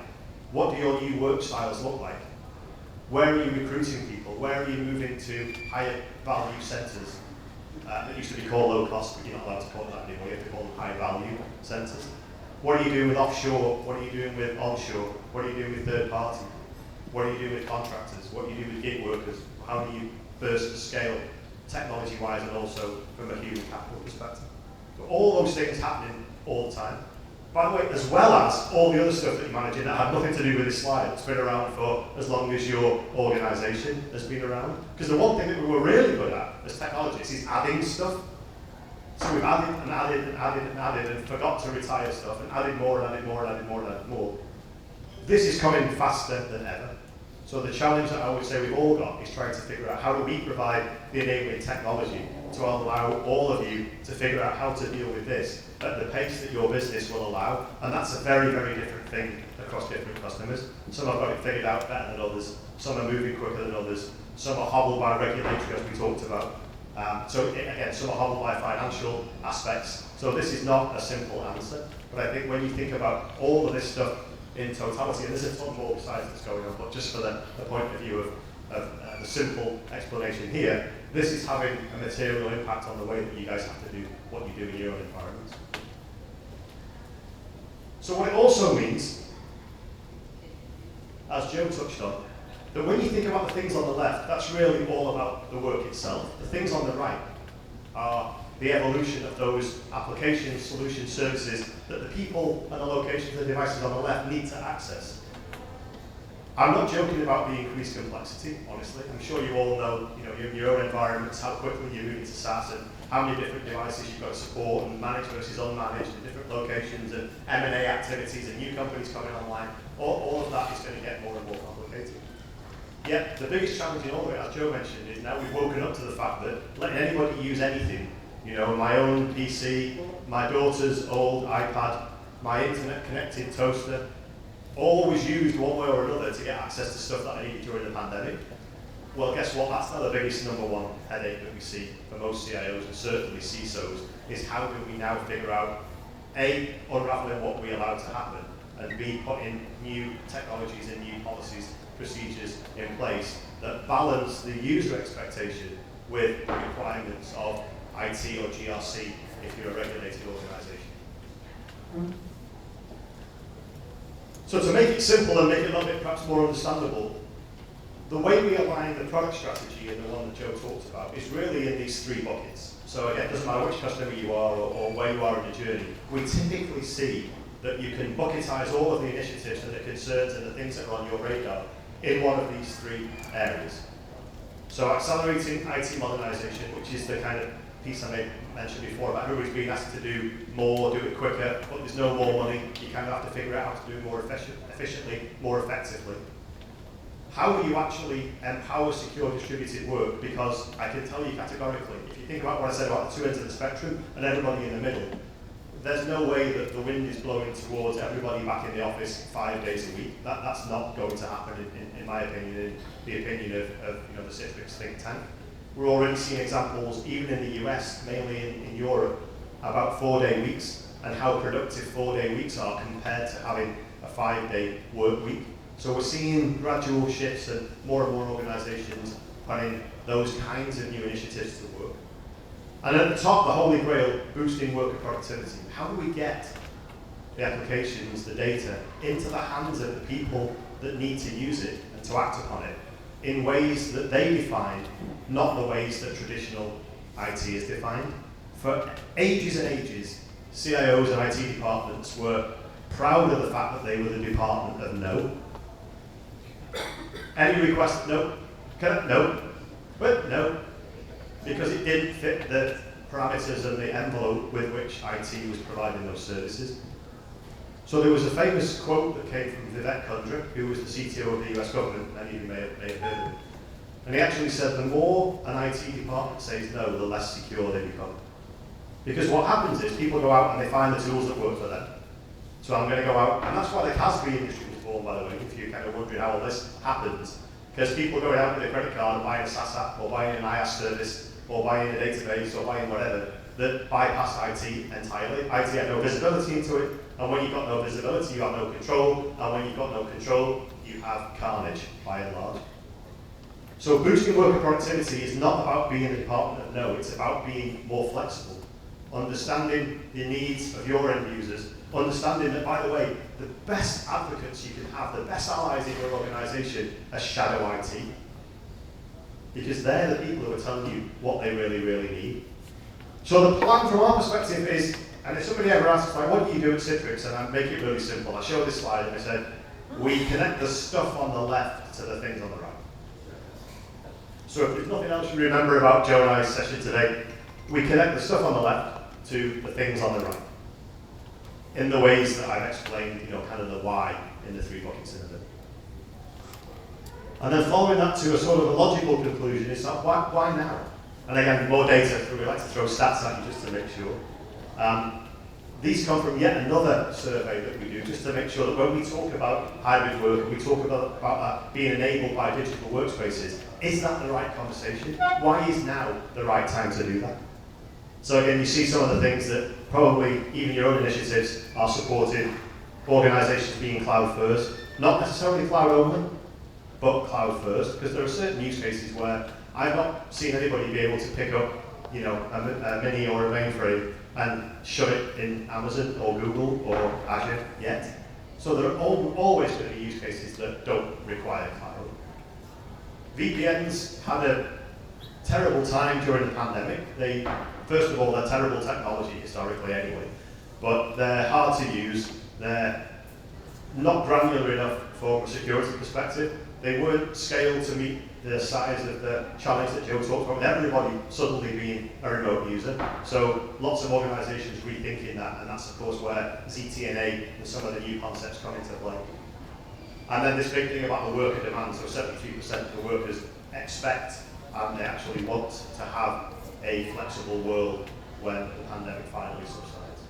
What do your new work styles look like? Where are you recruiting people? Where are you moving to higher value centers? That used to be called low cost, but you're not allowed to call it that anymore. You have to call them high value centers. What are you doing with offshore? What are you doing with onshore? What are you doing with third party? What are you doing with contractors? What do you do with gig workers? How do you burst and scale technology-wise and also from a human capital perspective? So all those things happening all the time. By the way, as well as all the other stuff that you're managing that had nothing to do with this slide, it's been around for as long as your organization has been around. Because the one thing that we were really good at as technologists is adding stuff. So we've added and added and added and added and forgot to retire stuff and added more and added more and added more and added more. this is coming faster than ever. So the challenge that I would say we've all got is trying to figure out how do we provide the enabling technology to allow all of you to figure out how to deal with this at the pace that your business will allow. And that's a very, very different thing across different customers. Some have got it figured out better than others. Some are moving quicker than others. Some are hobbled by regulatory, as we talked about. Again, some are hobbled by financial aspects. So this is not a simple answer. But I think when you think about all of this stuff in totality, and there's a ton more besides that's going on, but just for the point of view of the simple explanation here, this is having a material impact on the way that you guys have to do what you do in your own environments. So what it also means, as Joe touched on, that when you think about the things on the left, that's really all about the work itself. The things on the right are the evolution of those applications, solutions, services that the people and the locations and devices on the left need to access. I'm not joking about the increased complexity, honestly. I'm sure you all know, your own environments, how quickly you're moving to SaaS and how many different devices you've got to support and manage versus unmanaged in different locations and M&A activities and new companies coming online. All of that is going to get more and more complicated. Yet, the biggest challenge in all of it, as Joe mentioned, is now we've woken up to the fact that letting anybody use anything, my own PC, my daughter's old iPad, my internet-connected toaster, all was used one way or another to get access to stuff that I needed during the pandemic. Well, guess what? That's now the biggest number one headache that we see for most CIOs and certainly CISOs, is how do we now figure out, A, unraveling what we allowed to happen, and B, putting new technologies and new policies, procedures in place that balance the user expectation with the requirements of IT or GRC if you're a regulated organization. So to make it simple and make it a little bit perhaps more understandable, the way we align the product strategy and the one that Joe talked about is really in these three buckets. So again, it doesn't matter which customer you are or where you are in the journey, we typically see that you can bucketize all of the initiatives and the concerns and the things that are on your radar in one of these three areas. So accelerating IT modernization, which is the kind of piece I mentioned before about everybody's being asked to do more, do it quicker, but there's no more money. You kind of have to figure out how to do it more efficiently, more effectively. How do you actually empower secure distributed work? Because I can tell you categorically, if you think about what I said about the two ends of the spectrum and everybody in the middle, there's no way that the wind is blowing towards everybody back in the office 5 days a week. That's not going to happen, in my opinion, in the opinion of the Citrix think tank. We're already seeing examples, even in the US, mainly in Europe, about 4-day weeks and how productive 4-day weeks are compared to having a 5-day work week. So we're seeing gradual shifts and more organizations putting those kinds of new initiatives to work. And at the top, the holy grail, boosting worker productivity. How do we get the applications, the data, into the hands of the people that need to use it and to act upon it in ways that they define, not the ways that traditional IT is defined? For ages and ages, CIOs and IT departments were proud of the fact that they were the department of no. Any request, no. No. But no. Because it didn't fit the parameters and the envelope with which IT was providing those services. So there was a famous quote that came from Vivek Kundra, who was the CTO of the US government. Many of you may have heard of him. And he actually said the more an IT department says no, the less secure they become. Because what happens is people go out and they find the tools that work for them. So I'm going to go out, and that's why the CASB industry was born, by the way, if you're kind of wondering how all this happens. Because people going out with a credit card and buying a SaaS app, or buying an IaaS service, or buying a database, or buying whatever, that bypass IT entirely. IT had no visibility into it, and when you've got no visibility, you have no control, and when you've got no control, you have carnage, by and large. So boosting worker productivity is not about being a department of no, it's about being more flexible, understanding the needs of your end users, understanding that, by the way, the best advocates you can have, the best allies in your organization are shadow IT. Because they're the people who are telling you what they really, really need. So the plan from our perspective is, and if somebody ever asks, like, what do you do at Citrix? And I make it really simple. I show this slide and I said, we connect the stuff on the left to the things on the right. So if there's nothing else you remember about Joe and I's session today, we connect the stuff on the left to the things on the right. In the ways that I've explained, kind of the why in the 3 buckets in a bit. And then following that to a sort of a logical conclusion is that why now? And again, more data, we like to throw stats at you just to make sure. These come from yet another survey that we do, just to make sure that when we talk about hybrid work, we talk about that being enabled by digital workspaces, is that the right conversation? Why is now the right time to do that? So again, you see some of the things that probably even your own initiatives are supporting, organizations being cloud first, not necessarily cloud only, but cloud first, because there are certain use cases where I've not seen anybody be able to pick up, you know, a mini or a mainframe and shove it in Amazon or Google or Azure yet. So there are always going to be use cases that don't require cloud. VPNs had a terrible time during the pandemic. First of all, they're terrible technology historically anyway, but they're hard to use. They're not granular enough from a security perspective. They weren't scaled to meet the size of the challenge that Joe talked about, with everybody suddenly being a remote user. So lots of organizations rethinking that, and that's of course where ZTNA and some of the new concepts come into play. And then this big thing about the worker demand, so 73% of the workers expect and they actually want to have a flexible world when the pandemic finally subsides.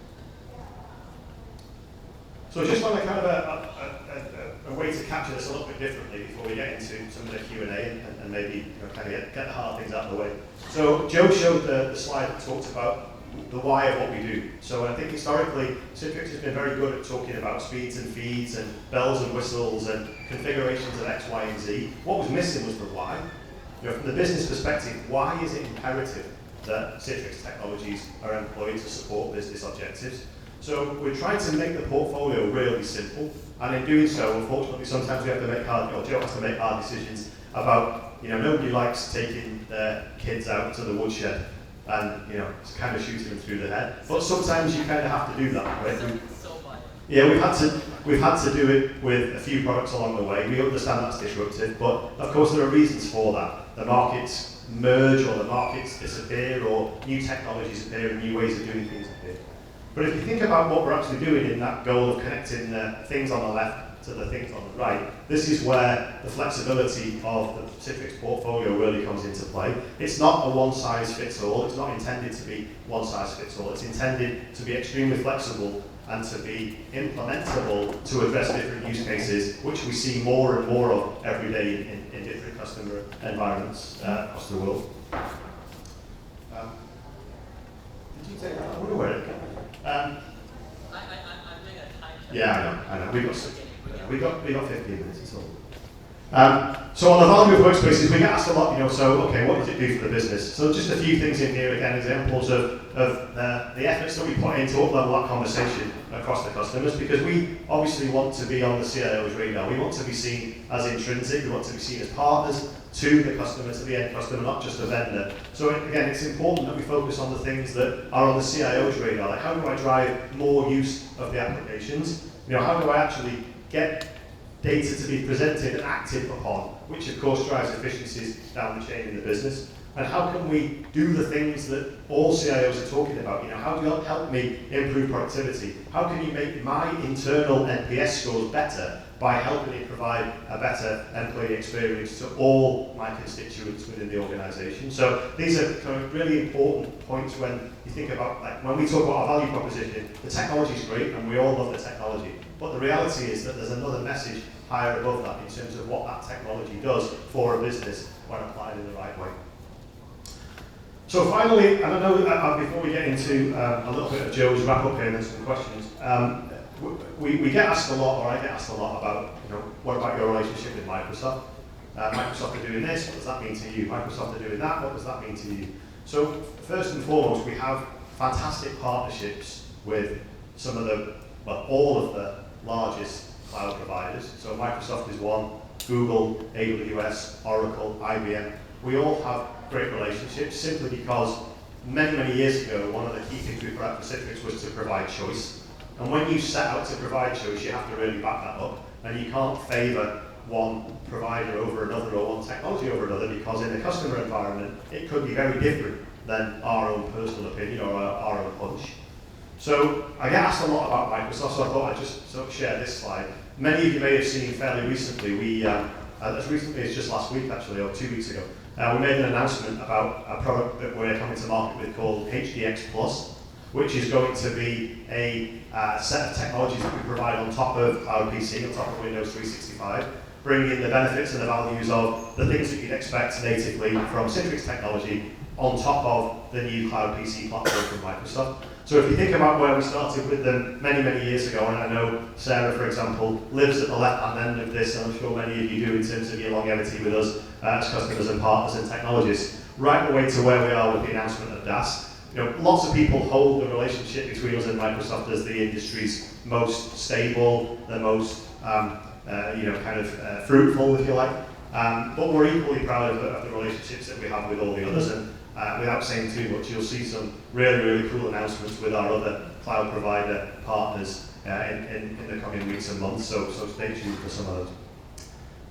So just on a kind of a way to capture this a little bit differently before we get into some of the Q&A and maybe kind of get the hard things out of the way. So Joe showed the slide that talked about the why of what we do. So I think historically, Citrix has been very good at talking about speeds and feeds and bells and whistles and configurations of X, Y, and Z. What was missing was the why. You know, from the business perspective, why is it imperative that Citrix technologies are employed to support business objectives? So we're trying to make the portfolio really simple, and in doing so, unfortunately, sometimes we have to make Joe has to make hard decisions about, you know, nobody likes taking their kids out to the woodshed and, you know, kind of shooting them through the head. But sometimes you kind of have to do that, right? Yeah, we've had to do it with a few products along the way. We understand that's disruptive, but of course there are reasons for that. The markets merge, or the markets disappear, or new technologies appear and new ways of doing things appear. But if you think about what we're actually doing in that goal of connecting the things on the left to the things on the right, this is where the flexibility of the Citrix portfolio really comes into play. It's not a one-size-fits-all. It's not intended to be one-size-fits-all. It's intended to be extremely flexible and to be implementable to address different use cases, which we see more and more of every day in different customer environments across the world. Did you take that? I wonder where it came. I'm doing a time check. Yeah, I know. We got 15 minutes. It's all. So on the value of workspaces, we get asked a lot, you know, so, okay, what does it do for the business? So just a few things in here, again, examples of the efforts that we put in to up-level that conversation across the customers, because we obviously want to be on the CIO's radar. We want to be seen as intrinsic, we want to be seen as partners to the customer, to the end customer, not just a vendor. So again, it's important that we focus on the things that are on the CIO's radar, like how do I drive more use of the applications? You know, how do I actually get data to be presented and acted upon, which of course drives efficiencies down the chain in the business. And how can we do the things that all CIOs are talking about? You know, how do you help me improve productivity? How can you make my internal NPS scores better by helping me provide a better employee experience to all my constituents within the organization? So these are kind of really important points when you think about, like, when we talk about our value proposition, the technology is great and we all love the technology. But the reality is that there's another message higher above that in terms of what that technology does for a business when applied in the right way. So finally, and I know before we get into a little bit of Joe's wrap-up here and some questions, we get asked a lot, or I get asked a lot about, you know, what about your relationship with Microsoft? Microsoft are doing this, what does that mean to you? Microsoft are doing that, what does that mean to you? So first and foremost, we have fantastic partnerships with some of the, well, all of the largest cloud providers. So Microsoft is one, Google, AWS, Oracle, IBM. We all have great relationships simply because many years ago, one of the key things we put out for Citrix was to provide choice. And when you set out to provide choice, you have to really back that up. And you can't favor one provider over another or one technology over another, because in a customer environment, it could be very different than our own personal opinion or our own hunch. So I get asked a lot about Microsoft, so I thought I'd just sort of share this slide. Many of you may have seen fairly recently, as recently as just last week actually, or 2 weeks ago, we made an announcement about a product that we're coming to market with called HDX Plus, which is going to be a set of technologies that we provide on top of Cloud PC, on top of Windows 365, bringing in the benefits and the values of the things that you'd expect natively from Citrix technology on top of the new Cloud PC platform from Microsoft. So if you think about where we started with them many, many years ago, and I know Sarah, for example, lives at the left-hand end of this, and I'm sure many of you do in terms of your longevity with us as customers and partners and technologists, right the way to where we are with the announcement of DAS. You know, lots of people hold the relationship between us and Microsoft as the industry's most stable, the most fruitful, if you like. But we're equally proud of the relationships that we have with all the others. And without saying too much, you'll see some really, really cool announcements with our other cloud provider partners in the coming weeks and months. So stay tuned for some of those.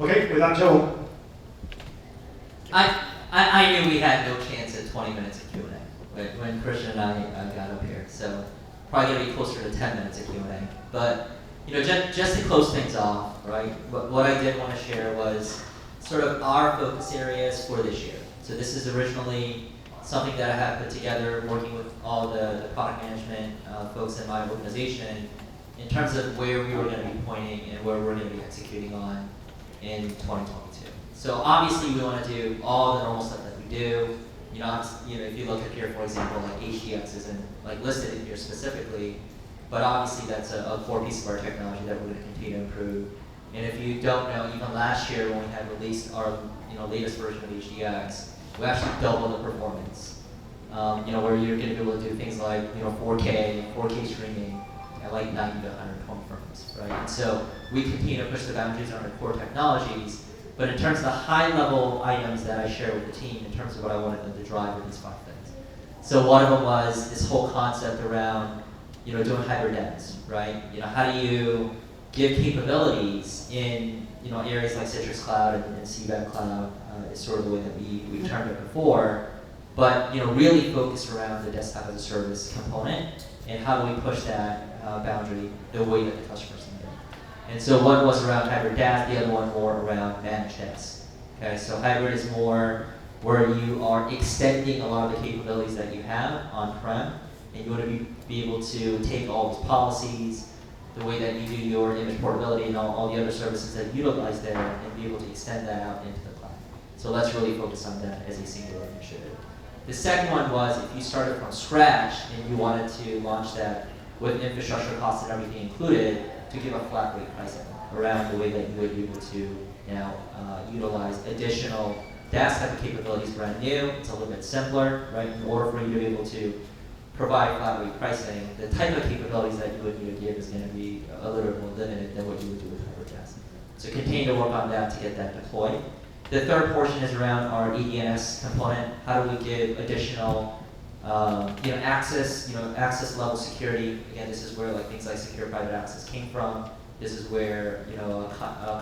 Okay, with that, Joe. I knew we had no chance at 20 minutes of Q&A when Christian and I got up here. So probably gonna be closer to 10 minutes of Q&A. But just to close things off, right? What I did want to share was sort of our focus areas for this year. So this is originally something that I had put together working with all the product management folks in my organization in terms of where we were going to be pointing and where we're going to be executing on in 2022. So obviously we want to do all the normal stuff that we do. If you look at here, for example, like HDX isn't like listed in here specifically, but obviously that's a core piece of our technology that we're going to continue to improve. And if you don't know, even last year when we had released our latest version of HDX, we actually doubled the performance. Where you're going to be able to do things like 4K streaming at like 90 to 120 frames, right? And so we continue to push the boundaries on our core technologies. But in terms of the high-level items that I share with the team, in terms of what I wanted them to drive are these 5 things. So one of them was this whole concept around doing hybrid devs, right? How do you give capabilities in areas like Citrix Cloud and CWeb Cloud is sort of the way that we've termed it before, but really focus around the desktop as a service component and how do we push that boundary the way that the customers need it. And so one was around hybrid DAS, the other one more around managed DAS. Okay, so hybrid is more where you are extending a lot of the capabilities that you have on-prem, and you want to be able to take all those policies, the way that you do your image portability and all the other services that you utilize there, and be able to extend that out into the cloud. So let's really focus on that as a singular initiative. The second one was if you started from scratch and you wanted to launch that with infrastructure costs and everything included, to give a flat rate pricing around the way that you would be able to now utilize additional DAS type of capabilities brand new. It's a little bit simpler, right? In order for you to be able to provide flat rate pricing, the type of capabilities that you would need to give is going to be a little bit more limited than what you would do with hybrid DAS. So continue to work on that to get that deployed. The third portion is around our EDNS component. How do we give additional access level security? Again, this is where things like secure private access came from. This is where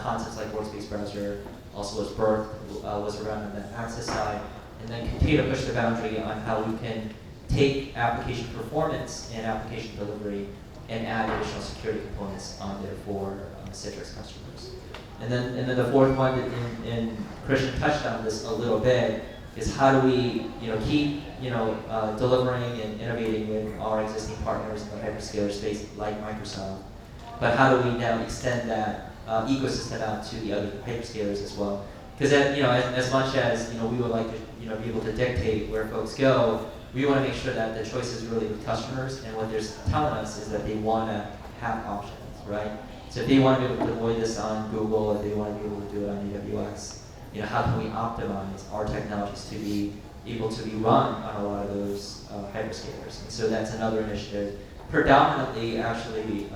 concepts like workspace browser also was birthed, was around on that access side, and then continue to push the boundary on how we can take application performance and application delivery and add additional security components on there for Citrix customers. And then the fourth one, and Christian touched on this a little bit, is how do we keep delivering and innovating with our existing partners in the hyperscaler space like Microsoft, but how do we now extend that ecosystem out to the other hyperscalers as well? Because as much as we would like to be able to dictate where folks go, we want to make sure that the choice is really with customers, and what they're telling us is that they want to have options, right? So if they want to be able to deploy this on Google, if they want to be able to do it on AWS, how can we optimize our technologies to be able to be run on a lot of those hyperscalers? And so that's another initiative. Predominantly, actually,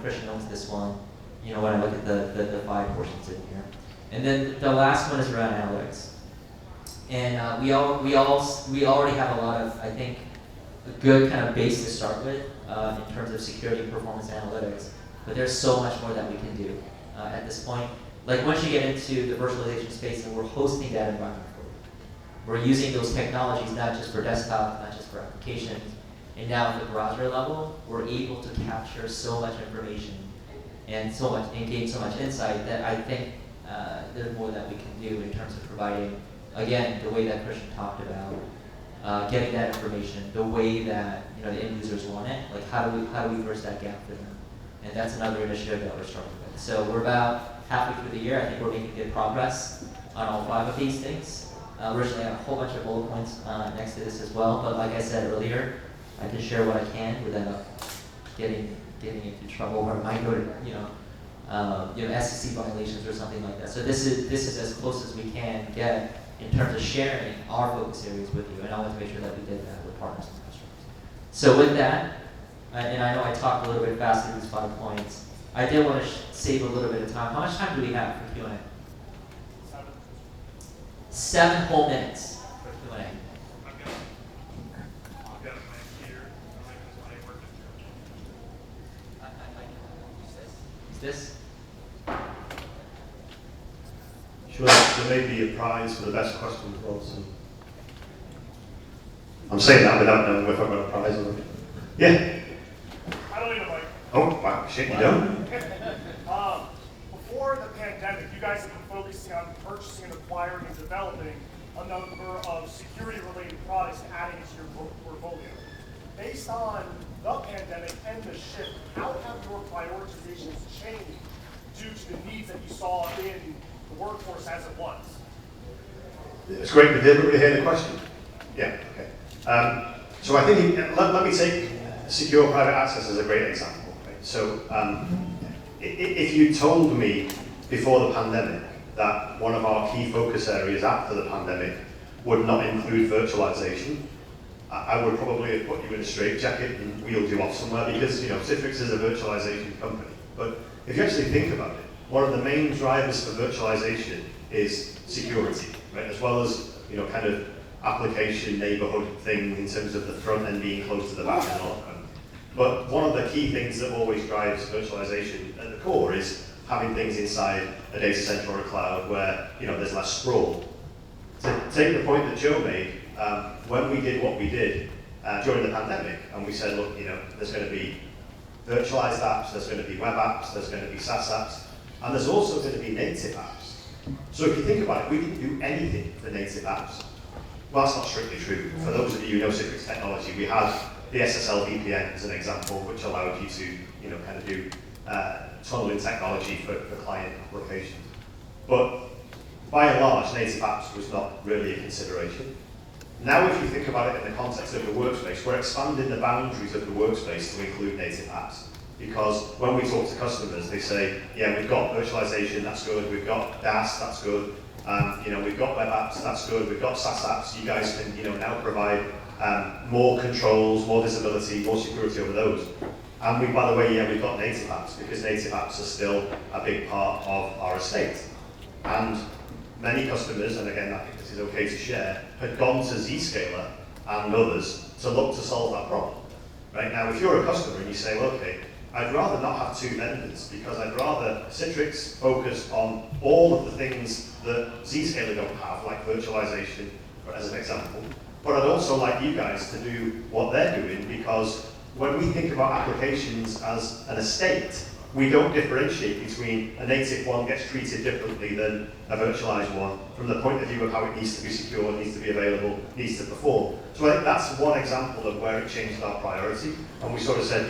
Christian owns this one. When I look at the 5 portions in here, and then the last one is around analytics. And we already have a lot of, I think, a good kind of base to start with in terms of security and performance analytics. But there's so much more that we can do at this point. Like once you get into the virtualization space and we're hosting that environment for you, we're using those technologies not just for desktop, not just for applications, and now at the browser level, we're able to capture so much information and gain so much insight that I think there's more that we can do in terms of providing, again, the way that Christian talked about, getting that information, the way that the end users want it. Like how do we bridge that gap for them? And that's another initiative that we're starting with. So we're about halfway through the year. I think we're making good progress on all 5 of these things. Originally, I have a whole bunch of bullet points next to this as well. But like I said earlier, I can share what I can without getting into trouble, or I might go to SEC violations or something like that. So this is as close as we can get in terms of sharing our focus areas with you, and I want to make sure that we did that with partners and customers. So with that, and I know I talked a little bit fast through these 5 points, I did want to save a little bit of time. How much time do we have for Q&A? 7 whole minutes for Q&A. I've got a mic here. I like this mic working. I use this. Is this? Sure, there may be a prize for the best question as well. So. I'm saying that without knowing if I've got a prize or not. Yeah. I don't need a mic. Oh, wow, shit, you don't? Before the pandemic, you guys have been focusing on purchasing and acquiring and developing a number of security-related products and adding to your portfolio. Based on the pandemic and the shift, how have your prioritizations changed due to the needs that you saw in the workforce as it was? It's great. Did everybody hear the question? Yeah, okay. So I think, let me take secure private access as a great example. Right? So if you told me before the pandemic that one of our key focus areas after the pandemic would not include virtualization, I would probably have put you in a straitjacket and wheeled you off somewhere, because Citrix is a virtualization company. But if you actually think about it, one of the main drivers for virtualization is security, right? As well as kind of application neighborhood thing in terms of the front end being close to the back end. But one of the key things that always drives virtualization at the core is having things inside a data center or a cloud where there's less sprawl. To take the point that Joe made, when we did what we did during the pandemic, and we said, look, there's going to be virtualized apps, there's going to be web apps, there's going to be SaaS apps, and there's also going to be native apps. So if you think about it, we didn't do anything for native apps. Well, that's not strictly true. For those of you who know Citrix technology, we had the SSL VPN as an example, which allowed you to kind of do tunneling technology for client applications. But by and large, native apps was not really a consideration. Now, if you think about it in the context of the workspace, we're expanding the boundaries of the workspace to include native apps. Because when we talk to customers, they say, yeah, we've got virtualization, that's good. We've got DAS, that's good. We've got web apps, that's good. We've got SaaS apps. You guys can, now provide more controls, more visibility, more security over those. And by the way, yeah, we've got native apps, because native apps are still a big part of our estate. And many customers, and again, I think this is okay to share, had gone to Zscaler and others to look to solve that problem. Right now, if you're a customer and you say, well, okay, I'd rather not have 2 vendors, because I'd rather Citrix focus on all of the things that Zscaler don't have, like virtualization, as an example. But I'd also like you guys to do what they're doing, because when we think about applications as an estate, we don't differentiate between a native one gets treated differently than a virtualized one from the point of view of how it needs to be secure, needs to be available, needs to perform. So I think that's one example of where it changed our priority. And we sort of said,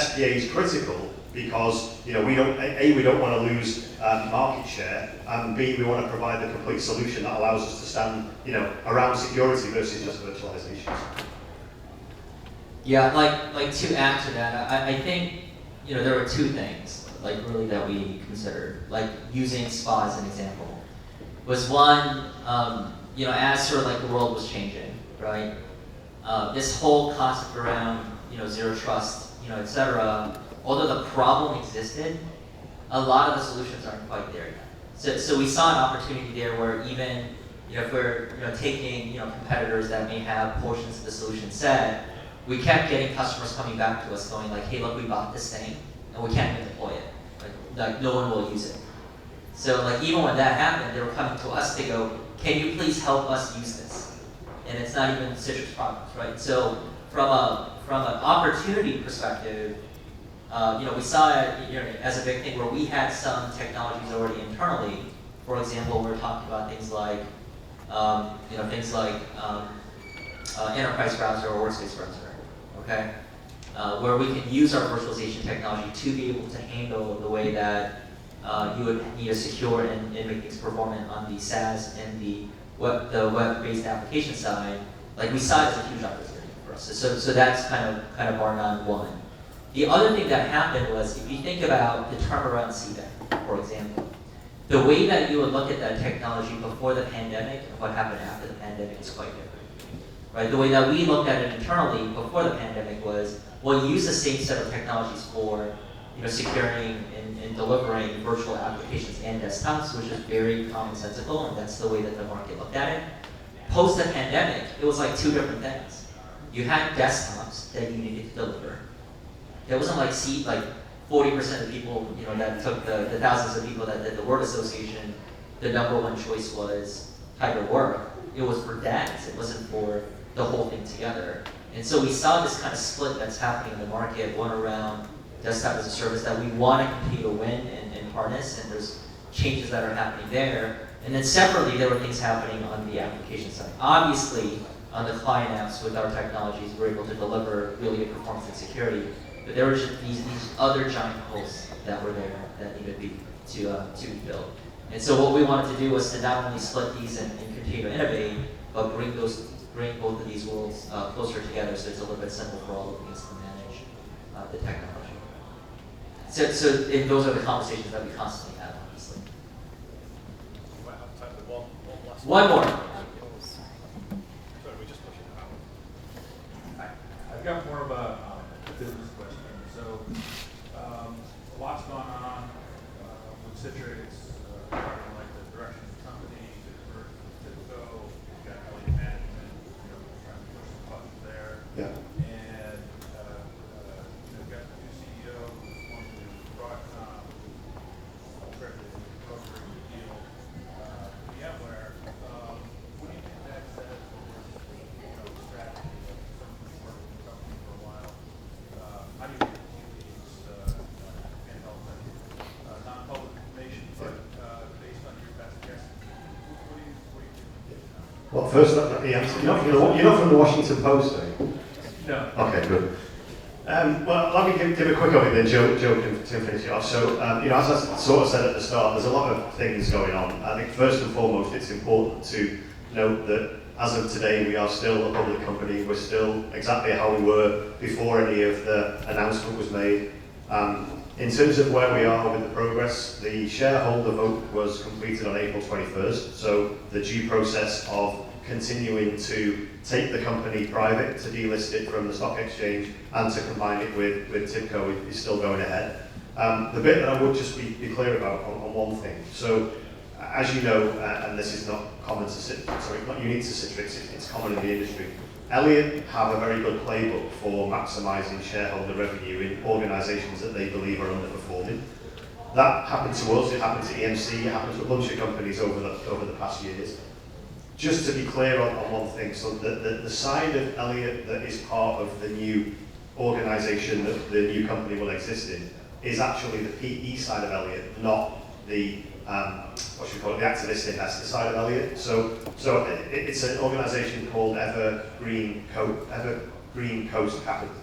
SPA is critical because, we don't want to lose market share, and B, we want to provide the complete solution that allows us to stand, around security versus just virtualization. Yeah, like to add to that, I think there were 2 things really that we considered, like using SPA as an example. Was one, as sort of the world was changing, right? This whole concept around zero trust, et cetera. Although the problem existed, a lot of the solutions aren't quite there yet. So we saw an opportunity there where even if we're taking competitors that may have portions of the solution set, we kept getting customers coming back to us going like, hey, look, we bought this thing and we can't even deploy it. Like no one will use it. So even when that happened, they were coming to us to go, can you please help us use this? And it's not even Citrix products, right? So from an opportunity perspective, we saw it as a big thing where we had some technologies already internally. For example, we're talking about things like, enterprise browser or workspace browser, okay? Where we can use our virtualization technology to be able to handle the way that you would need to secure and make things performant on the SaaS and the web-based application side. Like we saw it as a huge opportunity for us. So that's kind of bar none one. The other thing that happened was, if you think about the turnaround CDEC, for example, the way that you would look at that technology before the pandemic and what happened after the pandemic is quite different. Right? The way that we looked at it internally before the pandemic was, we'll use the same set of technologies for securing and delivering virtual applications and desktops, which is very commonsensical, and that's the way that the market looked at it. Post the pandemic, it was like two different things. You had desktops that you needed to deliver. It wasn't like 40% of people, that took the thousands of people that did the word association, the number one choice was hybrid work. It was for devs, it wasn't for the whole thing together. And so we saw this kind of split that's happening in the market, one around desktop as a service that we want to continue to win and harness, and there's changes that are happening there. And then separately, there were things happening on the application side. Obviously, on the client apps with our technologies, we're able to deliver really good performance and security. But there were just these other giant holes that were there that needed to be built. And so what we wanted to do was to not only split these and continue to innovate, but bring both of these worlds closer together, so it's a little bit simple for all of us to manage the technology. So and those are the conversations that we constantly have, obviously. We might have time for one last One more. Sorry, we're just pushing it out. I've got more of a business question. So, a lot's gone on with Citrix, regarding like the direction of the company, the conversion to Cisco, you've got Reilly management, trying to push some buttons there. Yeah. And you've got the new CEO who's wanting to Broadcom, alternative brokering deal, VMware. What do you think that says for strategy of someone who's worked in the company for a while? How do you think these can't help it? Non-public information, but based on your best guess, what do you think? Well, first, let me answer. You're not from the Washington Post, are you? No. Okay, good. Well, let me give a quick overview, then Joe can finish it off. So, as I sort of said at the start, there's a lot of things going on. I think first and foremost, it's important to note that as of today, we are still a public company. We're still exactly how we were before any of the announcement was made. In terms of where we are with the progress, the shareholder vote was completed on April 21st. So the due process of continuing to take the company private, to delist it from the stock exchange, and to combine it with TIBCO is still going ahead. The bit that I would just be clear about on one thing. So, as you know, and this is not common to Citrix, sorry, not unique to Citrix, it's common in the industry. Elliott have a very good playbook for maximising shareholder revenue in organisations that they believe are underperforming. That happened to us, it happened to EMC, it happened to a bunch of companies over the past years. Just to be clear on one thing, so the side of Elliott that is part of the new organisation that the new company will exist in is actually the PE side of Elliott, not the the activist investor side of Elliott. So it's an organisation called Evergreen Coast Capital.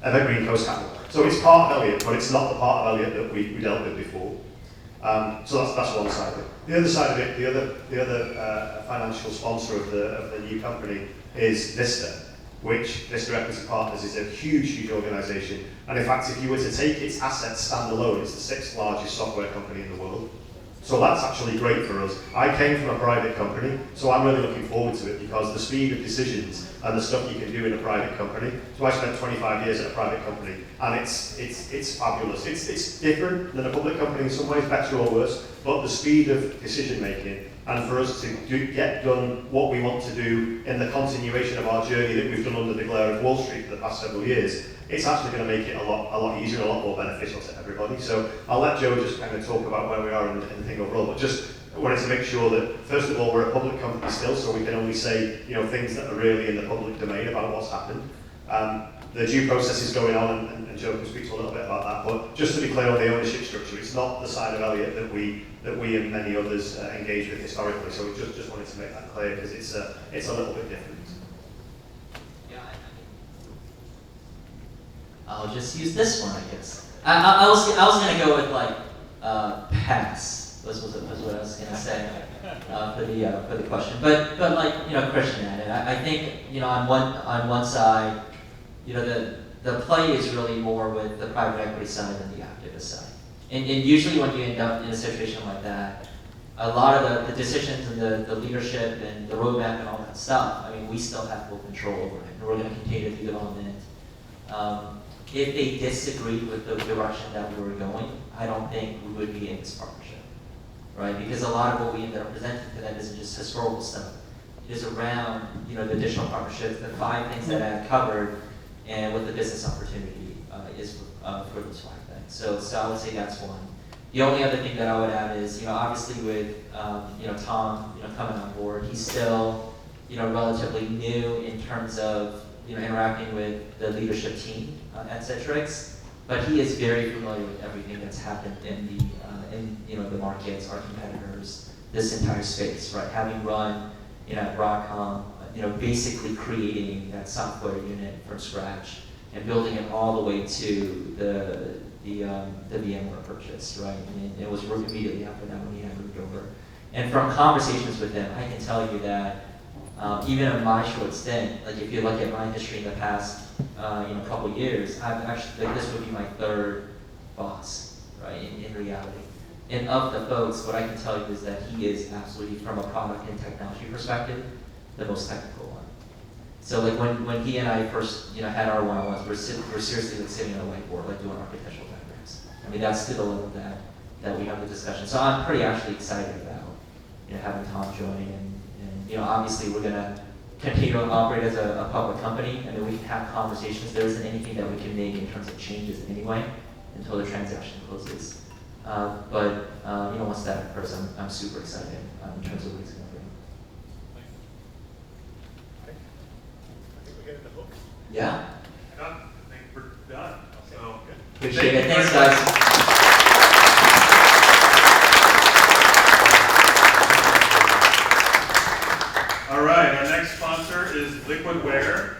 Evergreen Coast Capital. So it's part of Elliott, but it's not the part of Elliott that we dealt with before. So that's one side of it. The other side of it, the other financial sponsor of the new company is Vista, which Vista Equity Partners is a huge organisation. And in fact, if you were to take its assets standalone, it's the 6th largest software company in the world. So that's actually great for us. I came from a private company, so I'm really looking forward to it because the speed of decisions and the stuff you can do in a private company. So I spent 25 years at a private company, and it's fabulous. It's different than a public company in some ways, better or worse, but the speed of decision making and for us to get done what we want to do in the continuation of our journey that we've done under the glare of Wall Street for the past several years, it's actually going to make it a lot easier and a lot more beneficial to everybody. So I'll let Joe just kind of talk about where we are in the thing overall, but just wanted to make sure that, first of all, we're a public company still, so we can only say things that are really in the public domain about what's happened. the due process is going on, and Joe can speak to a little bit about that. But just to be clear on the ownership structure, it's not the side of Elliott that we and many others engage with historically. So we just wanted to make that clear because it's a little bit different. Yeah, I'll just use this one, I guess. I was gonna go with like pass. Was what I was gonna say for the question. But like Christian added, I think on one side, the play is really more with the private equity side than the activist side. And usually when you end up in a situation like that, a lot of the decisions and the leadership and the roadmap and all that stuff, I mean, we still have full control over it, and we're going to continue to do development. If they disagreed with the direction that we were going, I don't think we would be in this partnership, right? Because a lot of what we ended up presenting to them isn't just historical stuff. It is around, the additional partnerships, the 5 things that I had covered, and what the business opportunity is for those 5 things. So I would say that's one. The only other thing that I would add is, obviously with, Tom, coming on board, he's still, relatively new in terms of, interacting with the leadership team at Citrix, but he is very familiar with everything that's happened in the markets, our competitors, this entire space, right? Having run, at Broadcom, basically creating that software unit from scratch and building it all the way to the VMware purchase, right? And it was immediately after that when he had moved over. And from conversations with him, I can tell you that even in my short stint, like if you look at my history in the past, couple years, I've actually, this would be my 3rd boss, right? In reality. And of the folks, what I can tell you is that he is absolutely, from a product and technology perspective, the most technical one. So like when he and I first had our one-on-ones, we're seriously like sitting on a whiteboard, like doing architectural diagrams. I mean, that's to the level that we have the discussion. So I'm pretty actually excited about having Tom join, and obviously we're gonna continue to operate as a public company, and then we can have conversations. There isn't anything that we can make in terms of changes in any way until the transaction closes. But once that occurs, I'm super excited in terms of what it's going to bring. Okay. I think we're getting the hook. Yeah. Yeah, I think we're done. So Appreciate it. Thank you Thanks, very guys. much. All right, our next sponsor is Liquidware.